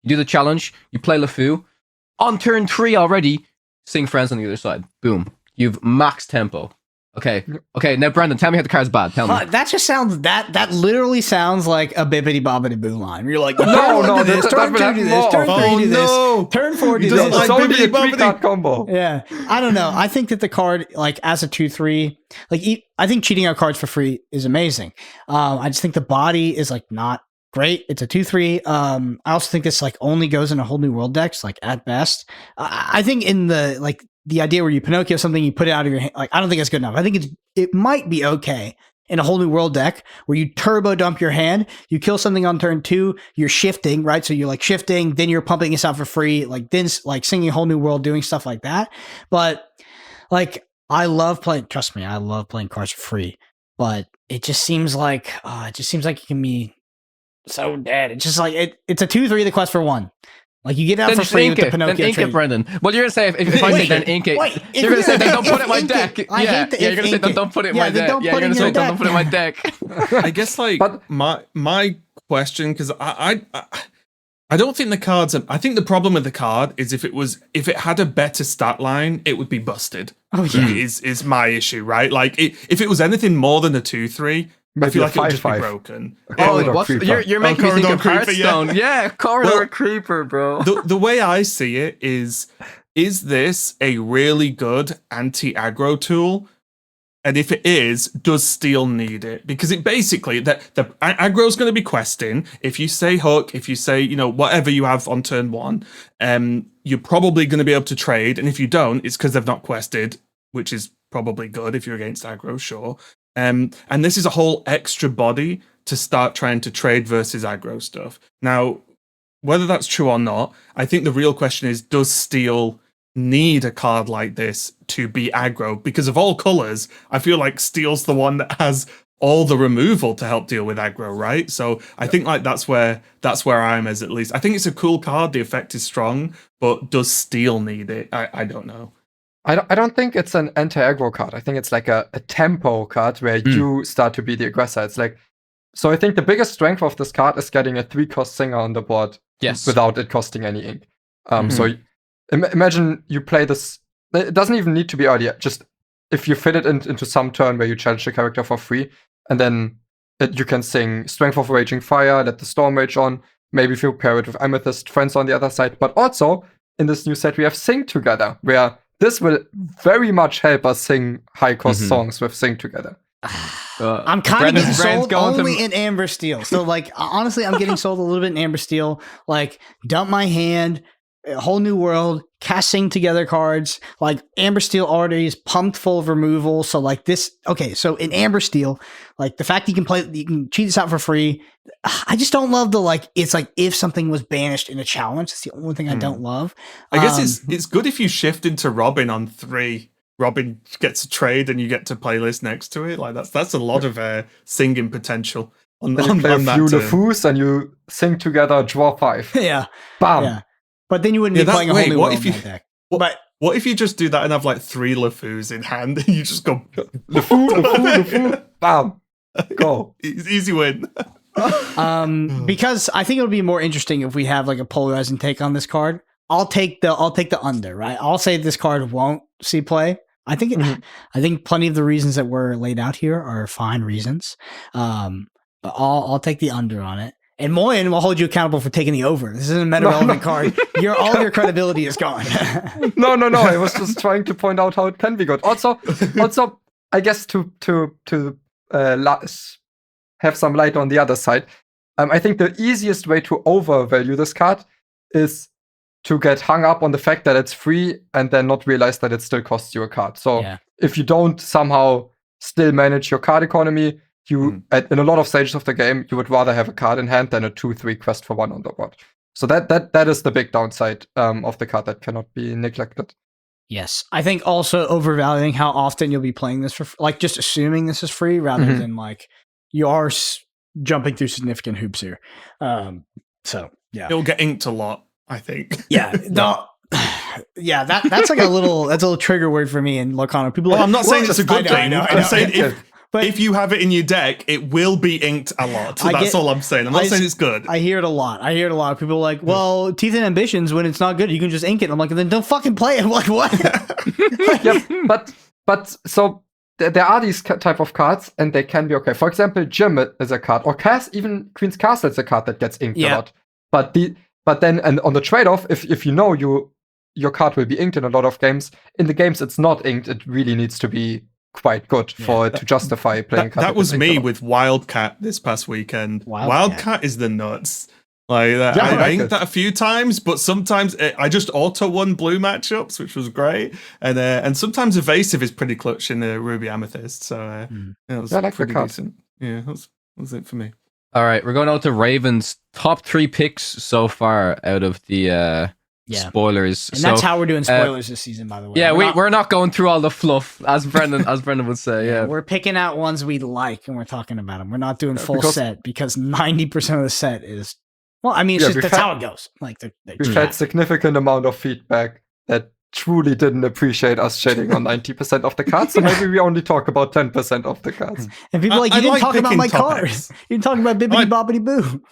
You do the challenge. You play LeFou. On turn 3 already, sing Friends on the other side. Boom. You've max tempo. Okay. Now, Brandon, tell me how the card's bad. Tell me. That just sounds that literally sounds like a bibbity bobbity boo line. You're like, no, do this, turn 2 do this, turn 3 do this, turn 4 do this. It's only a 3-card combo. Yeah, I don't know. I think that the card, like as a 2/3, like I think cheating out cards for free is amazing. I just think the body is like not great. It's a 2/3. I also think this like only goes in a whole new world decks, like at best. I think in the idea where you Pinocchio something, you put it out of your hand, like I don't think it's good enough. I think it might be okay in a whole new world deck where you turbo dump your hand, you kill something on turn 2, you're shifting, right? So you're like shifting, then you're pumping this out for free, like then like singing a whole new world, doing stuff like that. But like I love playing cards for free, but it just seems like it can be so dead. It's just like it's a 2/3 the Quest for 1. Like you get out then for free with the Pinocchio then ink it, Brendan. Well, you're gonna say if I say then ink it. You're gonna say then don't put it in my deck. You're gonna say don't put it in my deck. Yeah, you're gonna say don't put it in my deck. I guess like my question, because I don't think the cards. I think the problem with the card is if it had a better stat line, it would be busted. Oh yeah, is my issue, right? Like if it was anything more than a 2/3. I feel like it would just be broken. You're making me think of Hearthstone. Yeah, Corridor Creeper, bro. The way I see it is this a really good anti-aggro tool? And if it is, does Steel need it? Because it basically, the aggro is going to be questing. If you say hook, if you say, whatever you have on turn 1, you're probably going to be able to trade. And if you don't, it's because they've not quested, which is probably good if you're against aggro, sure. And this is a whole extra body to start trying to trade versus aggro stuff. Now, whether that's true or not, I think the real question is, does Steel need a card like this to be aggro? Because of all colors, I feel like Steel's the one that has all the removal to help deal with aggro, right? So I think like that's where I'm at least. I think it's a cool card. The effect is strong, but does Steel need it? I don't know. I don't think it's an anti-aggro card. I think it's like a tempo card where you start to be the aggressor. It's like, so I think the biggest strength of this card is getting a 3-cost singer on the board without it costing any ink. So imagine you play this. It doesn't even need to be early. Just if you fit it into some turn where you challenge the character for free, and then you can sing Strength of Raging Fire, let the Storm Rage on. Maybe if you pair it with Amethyst, Friends on the other side. But also in this new set we have Sing Together, where this will very much help us sing high-cost songs with Sing Together. I'm kind of getting sold only in Amber Steel. So, like, honestly, I'm getting sold a little bit in Amber Steel. Like, dump my hand, a whole new world, cast Sing Together cards. Like, Amber Steel already is pumped full of removal. So, like, this... Okay, so in Amber Steel, like, the fact you can cheat this out for free, I just don't love the, like, it's like if something was banished in a challenge. It's the only thing I don't love. I guess it's good if you shift into Robin on 3. Robin gets a trade and you get to playlist next to it. Like that's a lot of singing potential on that turn. LeFous and you sing together, draw 5. Yeah. Bam. Yeah. But then you wouldn't be playing a whole new world in that deck. What if you just do that and have like 3 LeFous in hand and you just go LeFou, bam, go. Easy win. Because I think it would be more interesting if we have like a polarizing take on this card. I'll take the under, right? I'll say this card won't see play. I think plenty of the reasons that were laid out here are fine reasons. But I'll take the under on it. And Moyen will hold you accountable for taking the over. This isn't a meta-relevant card. All your credibility is gone. No. I was just trying to point out how it can be good. Also, I guess to have some light on the other side, I think the easiest way to overvalue this card is to get hung up on the fact that it's free and then not realize that it still costs you a card. So if you don't somehow still manage your card economy, in a lot of stages of the game, you would rather have a card in hand than a 2-3 quest for 1 on the board. So that is the big downside of the card that cannot be neglected. Yes. I think also overvaluing how often you'll be playing this for, like, just assuming this is free rather than, like, you are jumping through significant hoops here. So, yeah. It'll get inked a lot, I think. Yeah. No. Yeah, that's like a little trigger word for me in Lorcana. People I'm not saying it's a good thing. I'm saying But if you have it in your deck, it will be inked a lot. That's all I'm saying. I'm not saying it's good. I hear it a lot. People are like, well, Teeth and Ambitions, when it's not good, you can just ink it. I'm like, then don't fucking play it. I'm like, what? But so there are these type of cards, and they can be okay. For example, Gym is a card, or even Queen's Castle is a card that gets inked a lot. But then on the trade-off, if you know your card will be inked in a lot of games, in the games it's not inked, it really needs to be quite good for it to justify playing. That was me with Wildcat this past weekend. Wildcat is the nuts. Like that, I inked that a few times, but sometimes I just auto won blue matchups, which was great, and sometimes evasive is pretty clutch in the Ruby Amethyst. So it was pretty decent. Yeah, that was it for me. All right, we're going out to Raven's top 3 picks so far out of the spoilers. And that's how we're doing spoilers this season, by the way. Yeah, we're not going through all the fluff, as Brendan would say. Yeah, we're picking out ones we like and we're talking about them. We're not doing full set because 90% of the set is. Well, I mean, that's how it goes. Like we've had significant amount of feedback that truly didn't appreciate us shading on 90% of the cards, so maybe we only talk about 10% of the cards. And people are like, you didn't talk about my cards. You didn't talk about bibbidi bobbidi boo.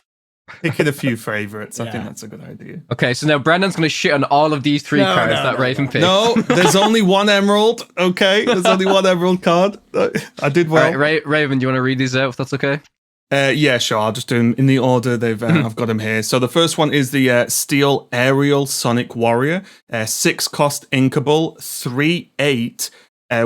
Picking a few favorites. I think that's a good idea. Okay, so now Brendan's going to shit on all of these 3 cards that Raven picked. No, there's only one emerald. Okay, there's only one emerald card. I did well. All right, Raven, do you want to read these out if that's okay? Yeah, sure. I'll just do them in the order I've got them here. So the first one is the Steel Ariel Sonic Warrior, 6 cost inkable, 3/8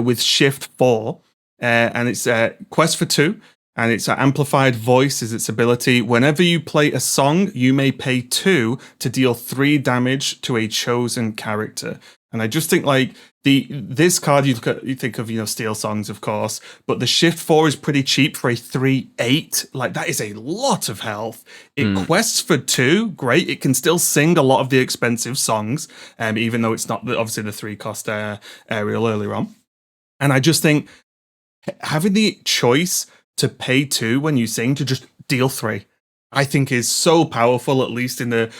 with shift 4, and it's quest for 2. And its amplified voice is its ability. Whenever you play a song, you may pay 2 to deal 3 damage to a chosen character. And I just think like this card, you think of Steel songs, of course, but the shift 4 is pretty cheap for a 3/8. Like that is a lot of health. It quests for 2, great. It can still sing a lot of the expensive songs, even though it's not obviously the 3 cost Ariel earlier on. And I just think having the choice to pay 2 when you sing to just deal 3, I think is so powerful, at least in the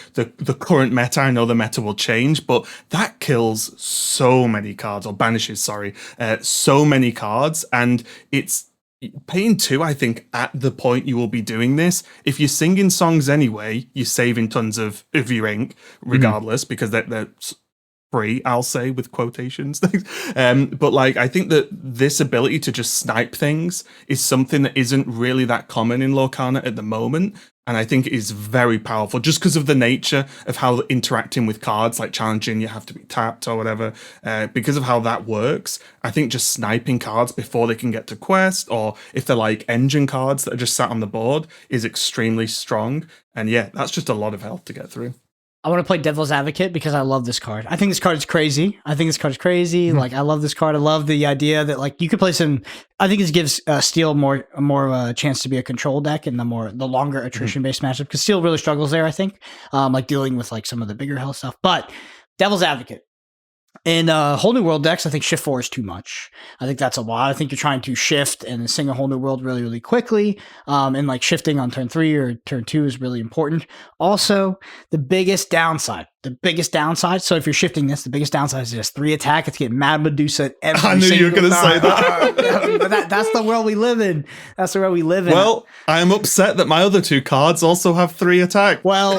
current meta. I know the meta will change, but that kills so many cards, or banishes, so many cards, and it's paying 2, I think, at the point you will be doing this. If you're singing songs anyway, you're saving tons of your ink, regardless, because they're free, I'll say, with quotations. But like, I think that this ability to just snipe things is something that isn't really that common in Lorcana at the moment, and I think it is very powerful just because of the nature of how interacting with cards, like challenging, you have to be tapped or whatever, because of how that works. I think just sniping cards before they can get to quest, or if they're like engine cards that are just sat on the board, is extremely strong. And yeah, that's just a lot of health to get through. I want to play devil's advocate because I love this card. I think this card is crazy. Like, I love this card. I love the idea that like you could play some. I think this gives Steel more of a chance to be a control deck in the longer attrition based matchup, because Steel really struggles there. I think, like dealing with like some of the bigger health stuff. But devil's advocate. In Whole New World decks, I think shift 4 is too much. I think that's a lot. I think you're trying to shift and sing a Whole New World really, really quickly. And like shifting on turn 3 or turn 2 is really important. Also, the biggest downside the biggest downside. So if you're shifting this, the biggest downside is just 3 attack. It's getting Mad Medusa every I knew you were going to say that. But that's the world we live in. That's the world we live in. Well, I am upset that my other 2 cards also have 3 attack. Well,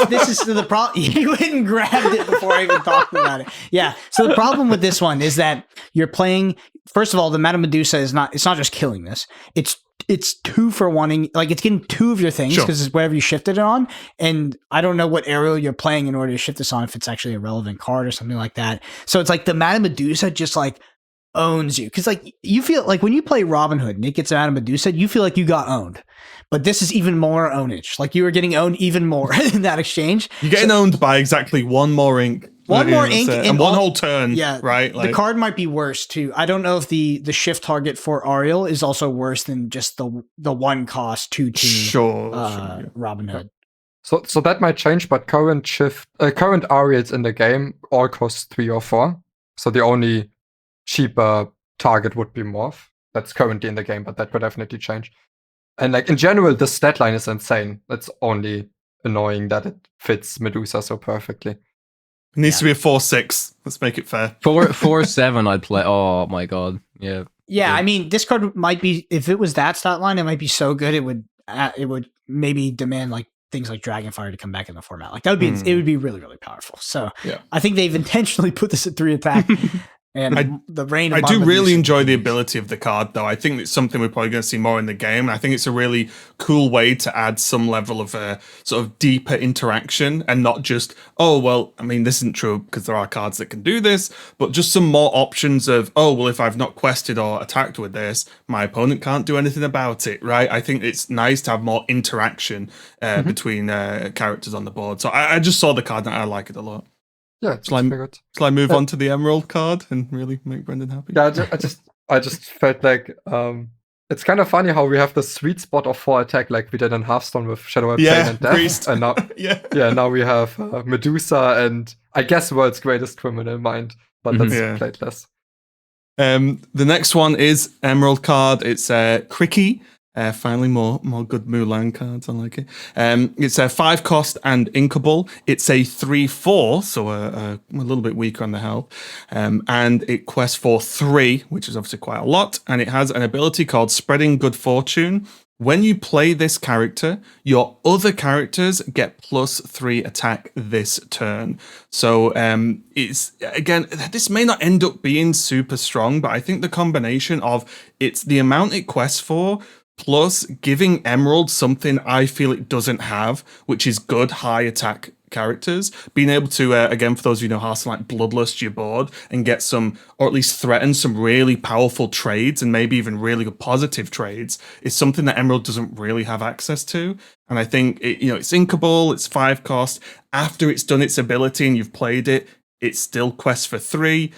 this is the problem. You went and grabbed it before I even talked about it. Yeah. So the problem with this one is that you're playing. First of all, the Mad Medusa is not. It's not just killing this. It's 2 for wanting, like it's getting 2 of your things because it's whatever you shifted it on. And I don't know what Ariel you're playing in order to shift this on, if it's actually a relevant card or something like that. So it's like the Mad Medusa just like owns you. Cause like you feel like when you play Robin Hood and it gets Mad Medusa, you feel like you got owned. But this is even more ownage. Like you were getting owned even more in that exchange. You're getting owned by exactly 1 more ink. One more ink and 1 whole turn. Yeah, right. The card might be worse too. I don't know if the shift target for Ariel is also worse than just the 1 cost 2/2. Sure. Robin Hood. So that might change, but current Ariels in the game all cost 3 or 4. So the only cheaper target would be Morph. That's currently in the game, but that could definitely change. And like in general, the stat line is insane. It's only annoying that it fits Medusa so perfectly. It needs to be a 4/6. Let's make it fair. 4/7 I'd play. Oh my god. Yeah. Yeah, I mean, this card might be, if it was that stat line, it might be so good it would maybe demand like things like Dragonfire to come back in the format. Like that would be it would be really, really powerful. So I think they've intentionally put this at 3 attack. And the rain. I do really enjoy the ability of the card, though. I think it's something we're probably going to see more in the game. I think it's a really cool way to add some level of sort of deeper interaction, and not just, oh, well, I mean, this isn't true because there are cards that can do this, but just some more options of, oh, well, if I've not quested or attacked with this, my opponent can't do anything about it, right? I think it's nice to have more interaction between characters on the board. So I just saw the card and I like it a lot. Yeah, it's shall I move on to the Emerald card and really make Brendan happy? Yeah, I just felt like it's kind of funny how we have the sweet spot of 4 attack like we did in Hearthstone with Shadow of Pain and Death. Priest. And now, now we have Medusa and I guess World's Greatest Criminal Mind, but that's played less. The next one is Emerald card. It's Cricky. Finally, more good Mulan cards. I like it. It's a 5 cost and inkable. It's a 3/4, so a little bit weaker on the health. And it quests for 3, which is obviously quite a lot. And it has an ability called Spreading Good Fortune. When you play this character, your other characters get +3 attack this turn. So it's, again, this may not end up being super strong, but I think the combination of it's the amount it quests for, plus giving Emerald something I feel it doesn't have, which is good high attack characters. Being able to, again, for those of you who know Hearthstone, like Bloodlust your board and get some, or at least threaten some really powerful trades and maybe even really good positive trades is something that Emerald doesn't really have access to. And I think, it's inkable, it's 5 cost. After it's done its ability and you've played it, it still quests for 3.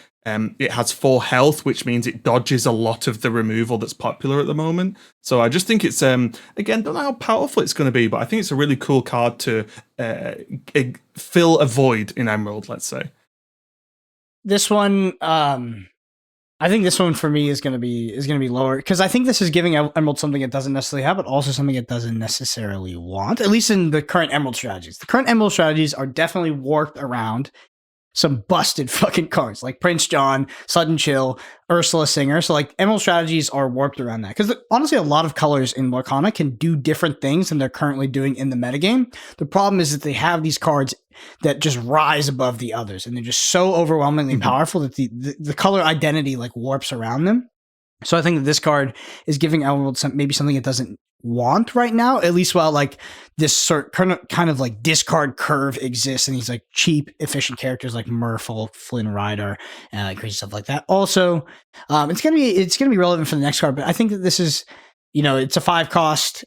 It has 4 health, which means it dodges a lot of the removal that's popular at the moment. So I just think it's, again, don't know how powerful it's going to be, but I think it's a really cool card to fill a void in Emerald, let's say. This one, I think this one for me is going to be lower, because I think this is giving Emerald something it doesn't necessarily have, but also something it doesn't necessarily want, at least in the current Emerald strategies. The current Emerald strategies are definitely warped around some busted fucking cards like Prince John, Sudden Chill, Ursula Singer. So like Emerald strategies are warped around that, because honestly a lot of colors in Lorcana can do different things than they're currently doing in the metagame. The problem is that they have these cards that just rise above the others, and they're just so overwhelmingly powerful that the color identity like warps around them. So I think that this card is giving Emerald maybe something it doesn't want right now, at least while like this kind of like discard curve exists, and these like cheap efficient characters like Merfolk, Flynn Rider, crazy stuff like that. Also, it's gonna be relevant for the next card, but I think that this is, it's a 5 cost.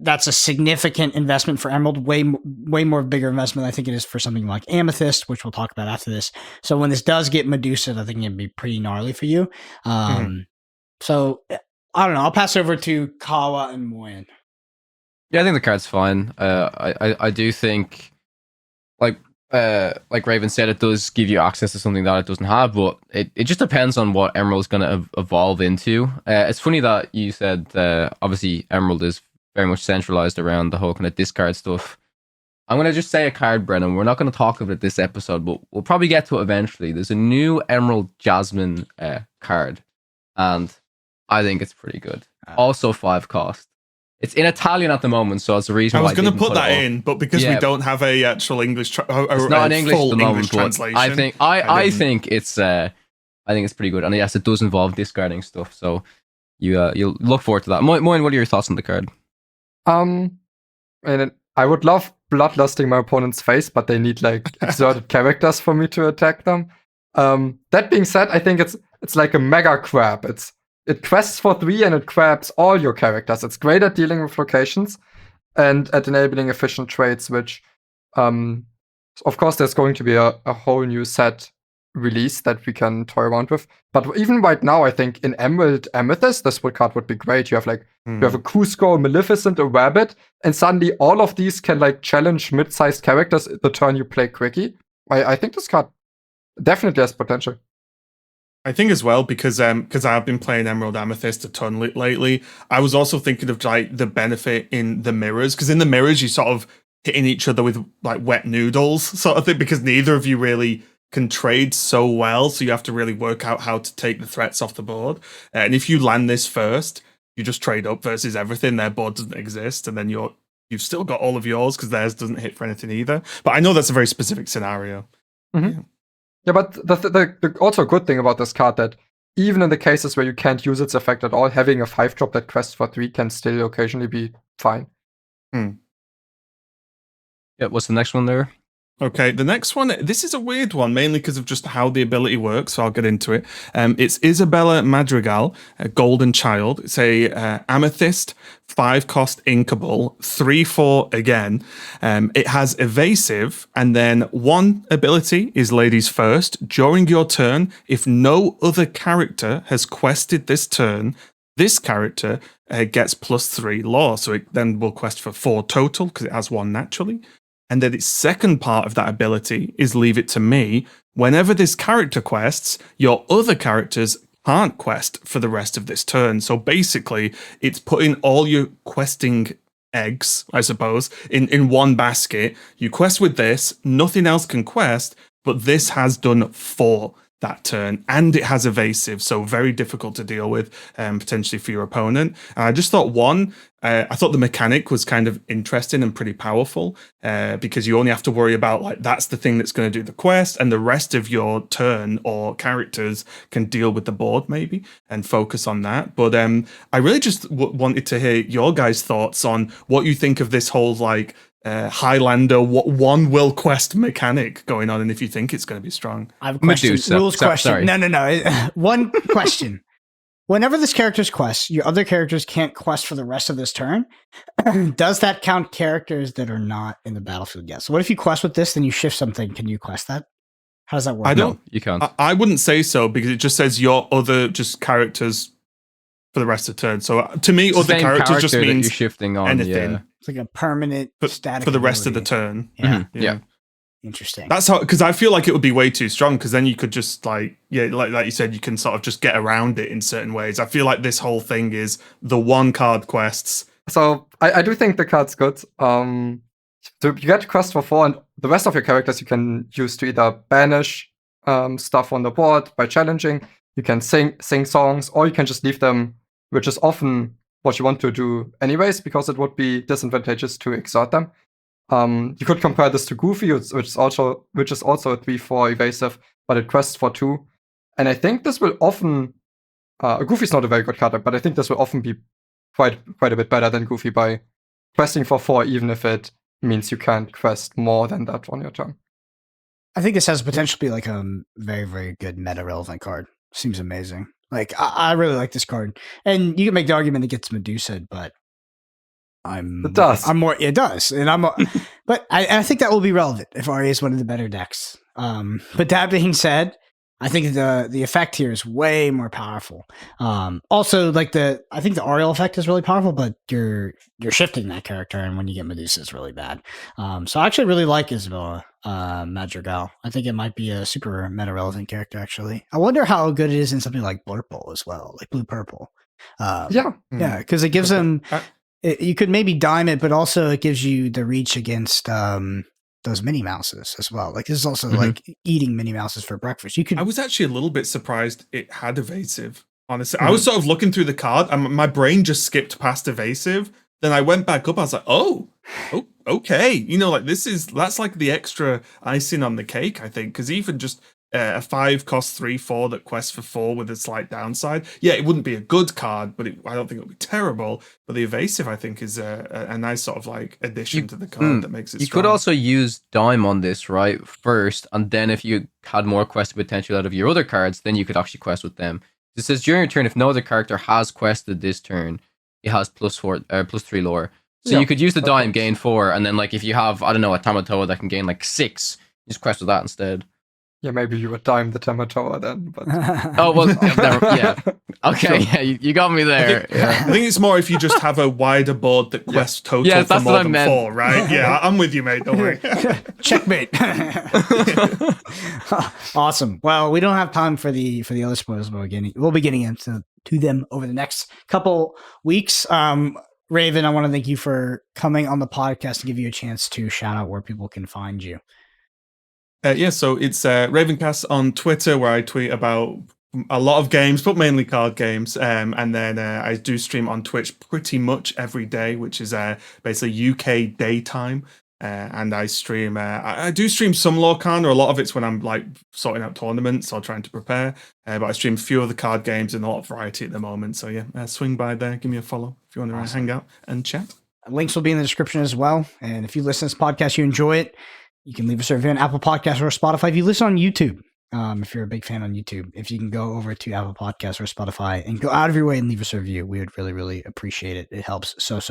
That's a significant investment for Emerald, way more bigger investment I think it is for something like Amethyst, which we'll talk about after this. So when this does get Medusa, I think it'd be pretty gnarly for you. So I don't know. I'll pass over to Kawa and Moyen. Yeah, I think the card's fine. I do think, like Raven said, it does give you access to something that it doesn't have, but it just depends on what Emerald's going to evolve into. It's funny that you said obviously Emerald is very much centralized around the whole kind of discard stuff. I'm going to just say a card, Brennan. We're not going to talk about it this episode, but we'll probably get to it eventually. There's a new Emerald Jasmine card, and I think it's pretty good. Also 5 cost. It's in Italian at the moment, so it's the reason I why was going to put that in, but because we don't have a actual English, it's not an English full at the moment, English translation. I think it's pretty good, and yes, it does involve discarding stuff. So you'll look forward to that. Moin, what are your thoughts on the card? And I would love bloodlusting my opponent's face, but they need like exerted characters for me to attack them. That being said, I think it's like a mega crab. It quests for 3 and it crabs all your characters. It's great at dealing with locations and at enabling efficient trades, which, of course, there's going to be a whole new set release that we can toy around with. But even right now, I think in Emerald Amethyst, this card would be great. You have you have a Cusco, Maleficent, a Rabbit, and suddenly all of these can like challenge mid-sized characters the turn you play Quickie. I think this card definitely has potential. I think as well, because I've been playing Emerald Amethyst a ton lately. I was also thinking of like the benefit in the mirrors, because in the mirrors you sort of hitting each other with like wet noodles sort of thing, because neither of you really can trade so well, so you have to really work out how to take the threats off the board. And if you land this first, you just trade up versus everything. Their board doesn't exist, and then you've still got all of yours because theirs doesn't hit for anything either. But I know that's a very specific scenario. Mm-hmm. Yeah, but the also good thing about this card that even in the cases where you can't use its effect at all, having a 5-drop that quests for 3 can still occasionally be fine. Yeah, what's the next one there? Okay, the next one, this is a weird one, mainly because of just how the ability works, so I'll get into it. It's Isabella Madrigal, a Golden Child. It's a Amethyst, 5-cost Inkable, 3/4 again. It has Evasive, and then one ability is Ladies First. During your turn, if no other character has quested this turn, this character gets +3 law, so it then will quest for 4 total, because it has 1 naturally. And then its second part of that ability is Leave It to Me. Whenever this character quests, your other characters can't quest for the rest of this turn. So basically, it's putting all your questing eggs, I suppose, in one basket. You quest with this, nothing else can quest, but this has done 4 that turn, and it has Evasive, so very difficult to deal with, potentially for your opponent. And I just thought I thought the mechanic was kind of interesting and pretty powerful, because you only have to worry about like that's the thing that's going to do the quest, and the rest of your turn or characters can deal with the board maybe and focus on that. But I really just wanted to hear your guys' thoughts on what you think of this whole like Highlander one will quest mechanic going on, and if you think it's going to be strong. I have a question. Medusa. Rules question. Sorry. No. One question. Whenever this character's quest, your other characters can't quest for the rest of this turn. Does that count characters that are not in the battlefield yet? So what if you quest with this, then you shift something? Can you quest that? How does that work? No, you can't. I wouldn't say so, because it just says your other just characters for the rest of the turn. So to me, other characters just means you're shifting on anything. Yeah. It's like a permanent static for the rest of the ability. turn. Yeah. Yeah. Interesting. That's how, because I feel like it would be way too strong, because then you could just like you said, you can sort of just get around it in certain ways. I feel like this whole thing is the one card quests. So I do think the card's good. So you get quest for 4, and the rest of your characters you can use to either banish stuff on the board by challenging. You can sing songs, or you can just leave them, which is often what you want to do anyways, because it would be disadvantageous to exert them. You could compare this to Goofy, which is also a 3/4 evasive, but it quests for 2. And I think this will often Goofy's not a very good card, but I think this will often be quite a bit better than Goofy by questing for 4, even if it means you can't quest more than that on your turn. I think this has potential to be like a very, very good meta relevant card. Seems amazing. Like I really like this card, and you can make the argument it gets Medusa, but it does. It does, and but I think that will be relevant if Arya is one of the better decks. But that being said, I think the effect here is way more powerful. Also, like I think the Ariel effect is really powerful, but you're shifting that character, and when you get Medusa, it's really bad. So I actually really like Isabella Madrigal. I think it might be a super meta relevant character. Actually, I wonder how good it is in something like Blurple as well, like Blue Purple. Yeah, because it gives them. you could maybe dime it, but also it gives you the reach against those Minnie Mouses as well. Like this is also like eating Minnie Mouses for breakfast. You could. I was actually a little bit surprised it had evasive. Honestly, I was sort of looking through the card, and my brain just skipped past evasive. Then I went back up. I was like, oh, okay. You know, like that's like the extra icing on the cake, I think, because even just a 5 cost 3/4 that quests for 4 with a slight downside. Yeah, it wouldn't be a good card, but I don't think it would be terrible. But the evasive, I think, is a nice sort of like addition to the card that makes it. You could also use dime on this, right? First, and then if you had more quest potential out of your other cards, then you could actually quest with them. It says during your turn, if no other character has quested this turn, it has +3 lore. So you could use the dime, gain 4, and then like if you have, I don't know, a Tamatoa that can gain like 6, just quest with that instead. Yeah, maybe you would dime the Tamatoa then. But oh well, yeah. Okay, yeah, you got me there. I think it's more if you just have a wider board that quests total for more than 4, right? Yeah, I'm with you, mate. Don't worry. Checkmate. Awesome. Well, we don't have time for the other spoilers. We'll be getting into them over the next couple weeks. Raven, I want to thank you for coming on the podcast and give you a chance to shout out where people can find you. So it's Ravencast on Twitter, where I tweet about a lot of games, but mainly card games. And then I do stream on Twitch pretty much every day, which is basically UK daytime. And I stream, I do stream some Lorcana. A lot of it's when I'm like sorting out tournaments or trying to prepare. But I stream a few of the card games and a lot of variety at the moment. So yeah, swing by there, give me a follow if you want to hang out and chat. Links will be in the description as well. And if you listen to this podcast, you enjoy it, you can leave us a review on Apple Podcasts or Spotify. If you listen on YouTube, if you're a big fan on YouTube, if you can go over to Apple Podcasts or Spotify and go out of your way and leave us a review, we would really, really appreciate it. It helps so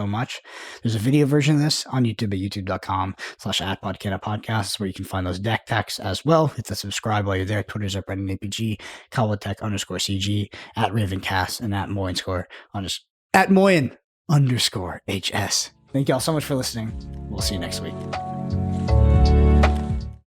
much. There's a video version of this on YouTube at youtube.com/@Podcana podcasts, where you can find those deck techs as well. Hit the subscribe while you're there. Twitter's at BrendanAPG, Calwatech_CG, at Ravencast, and at Moyen_HS. Thank y'all so much for listening. We'll see you next week.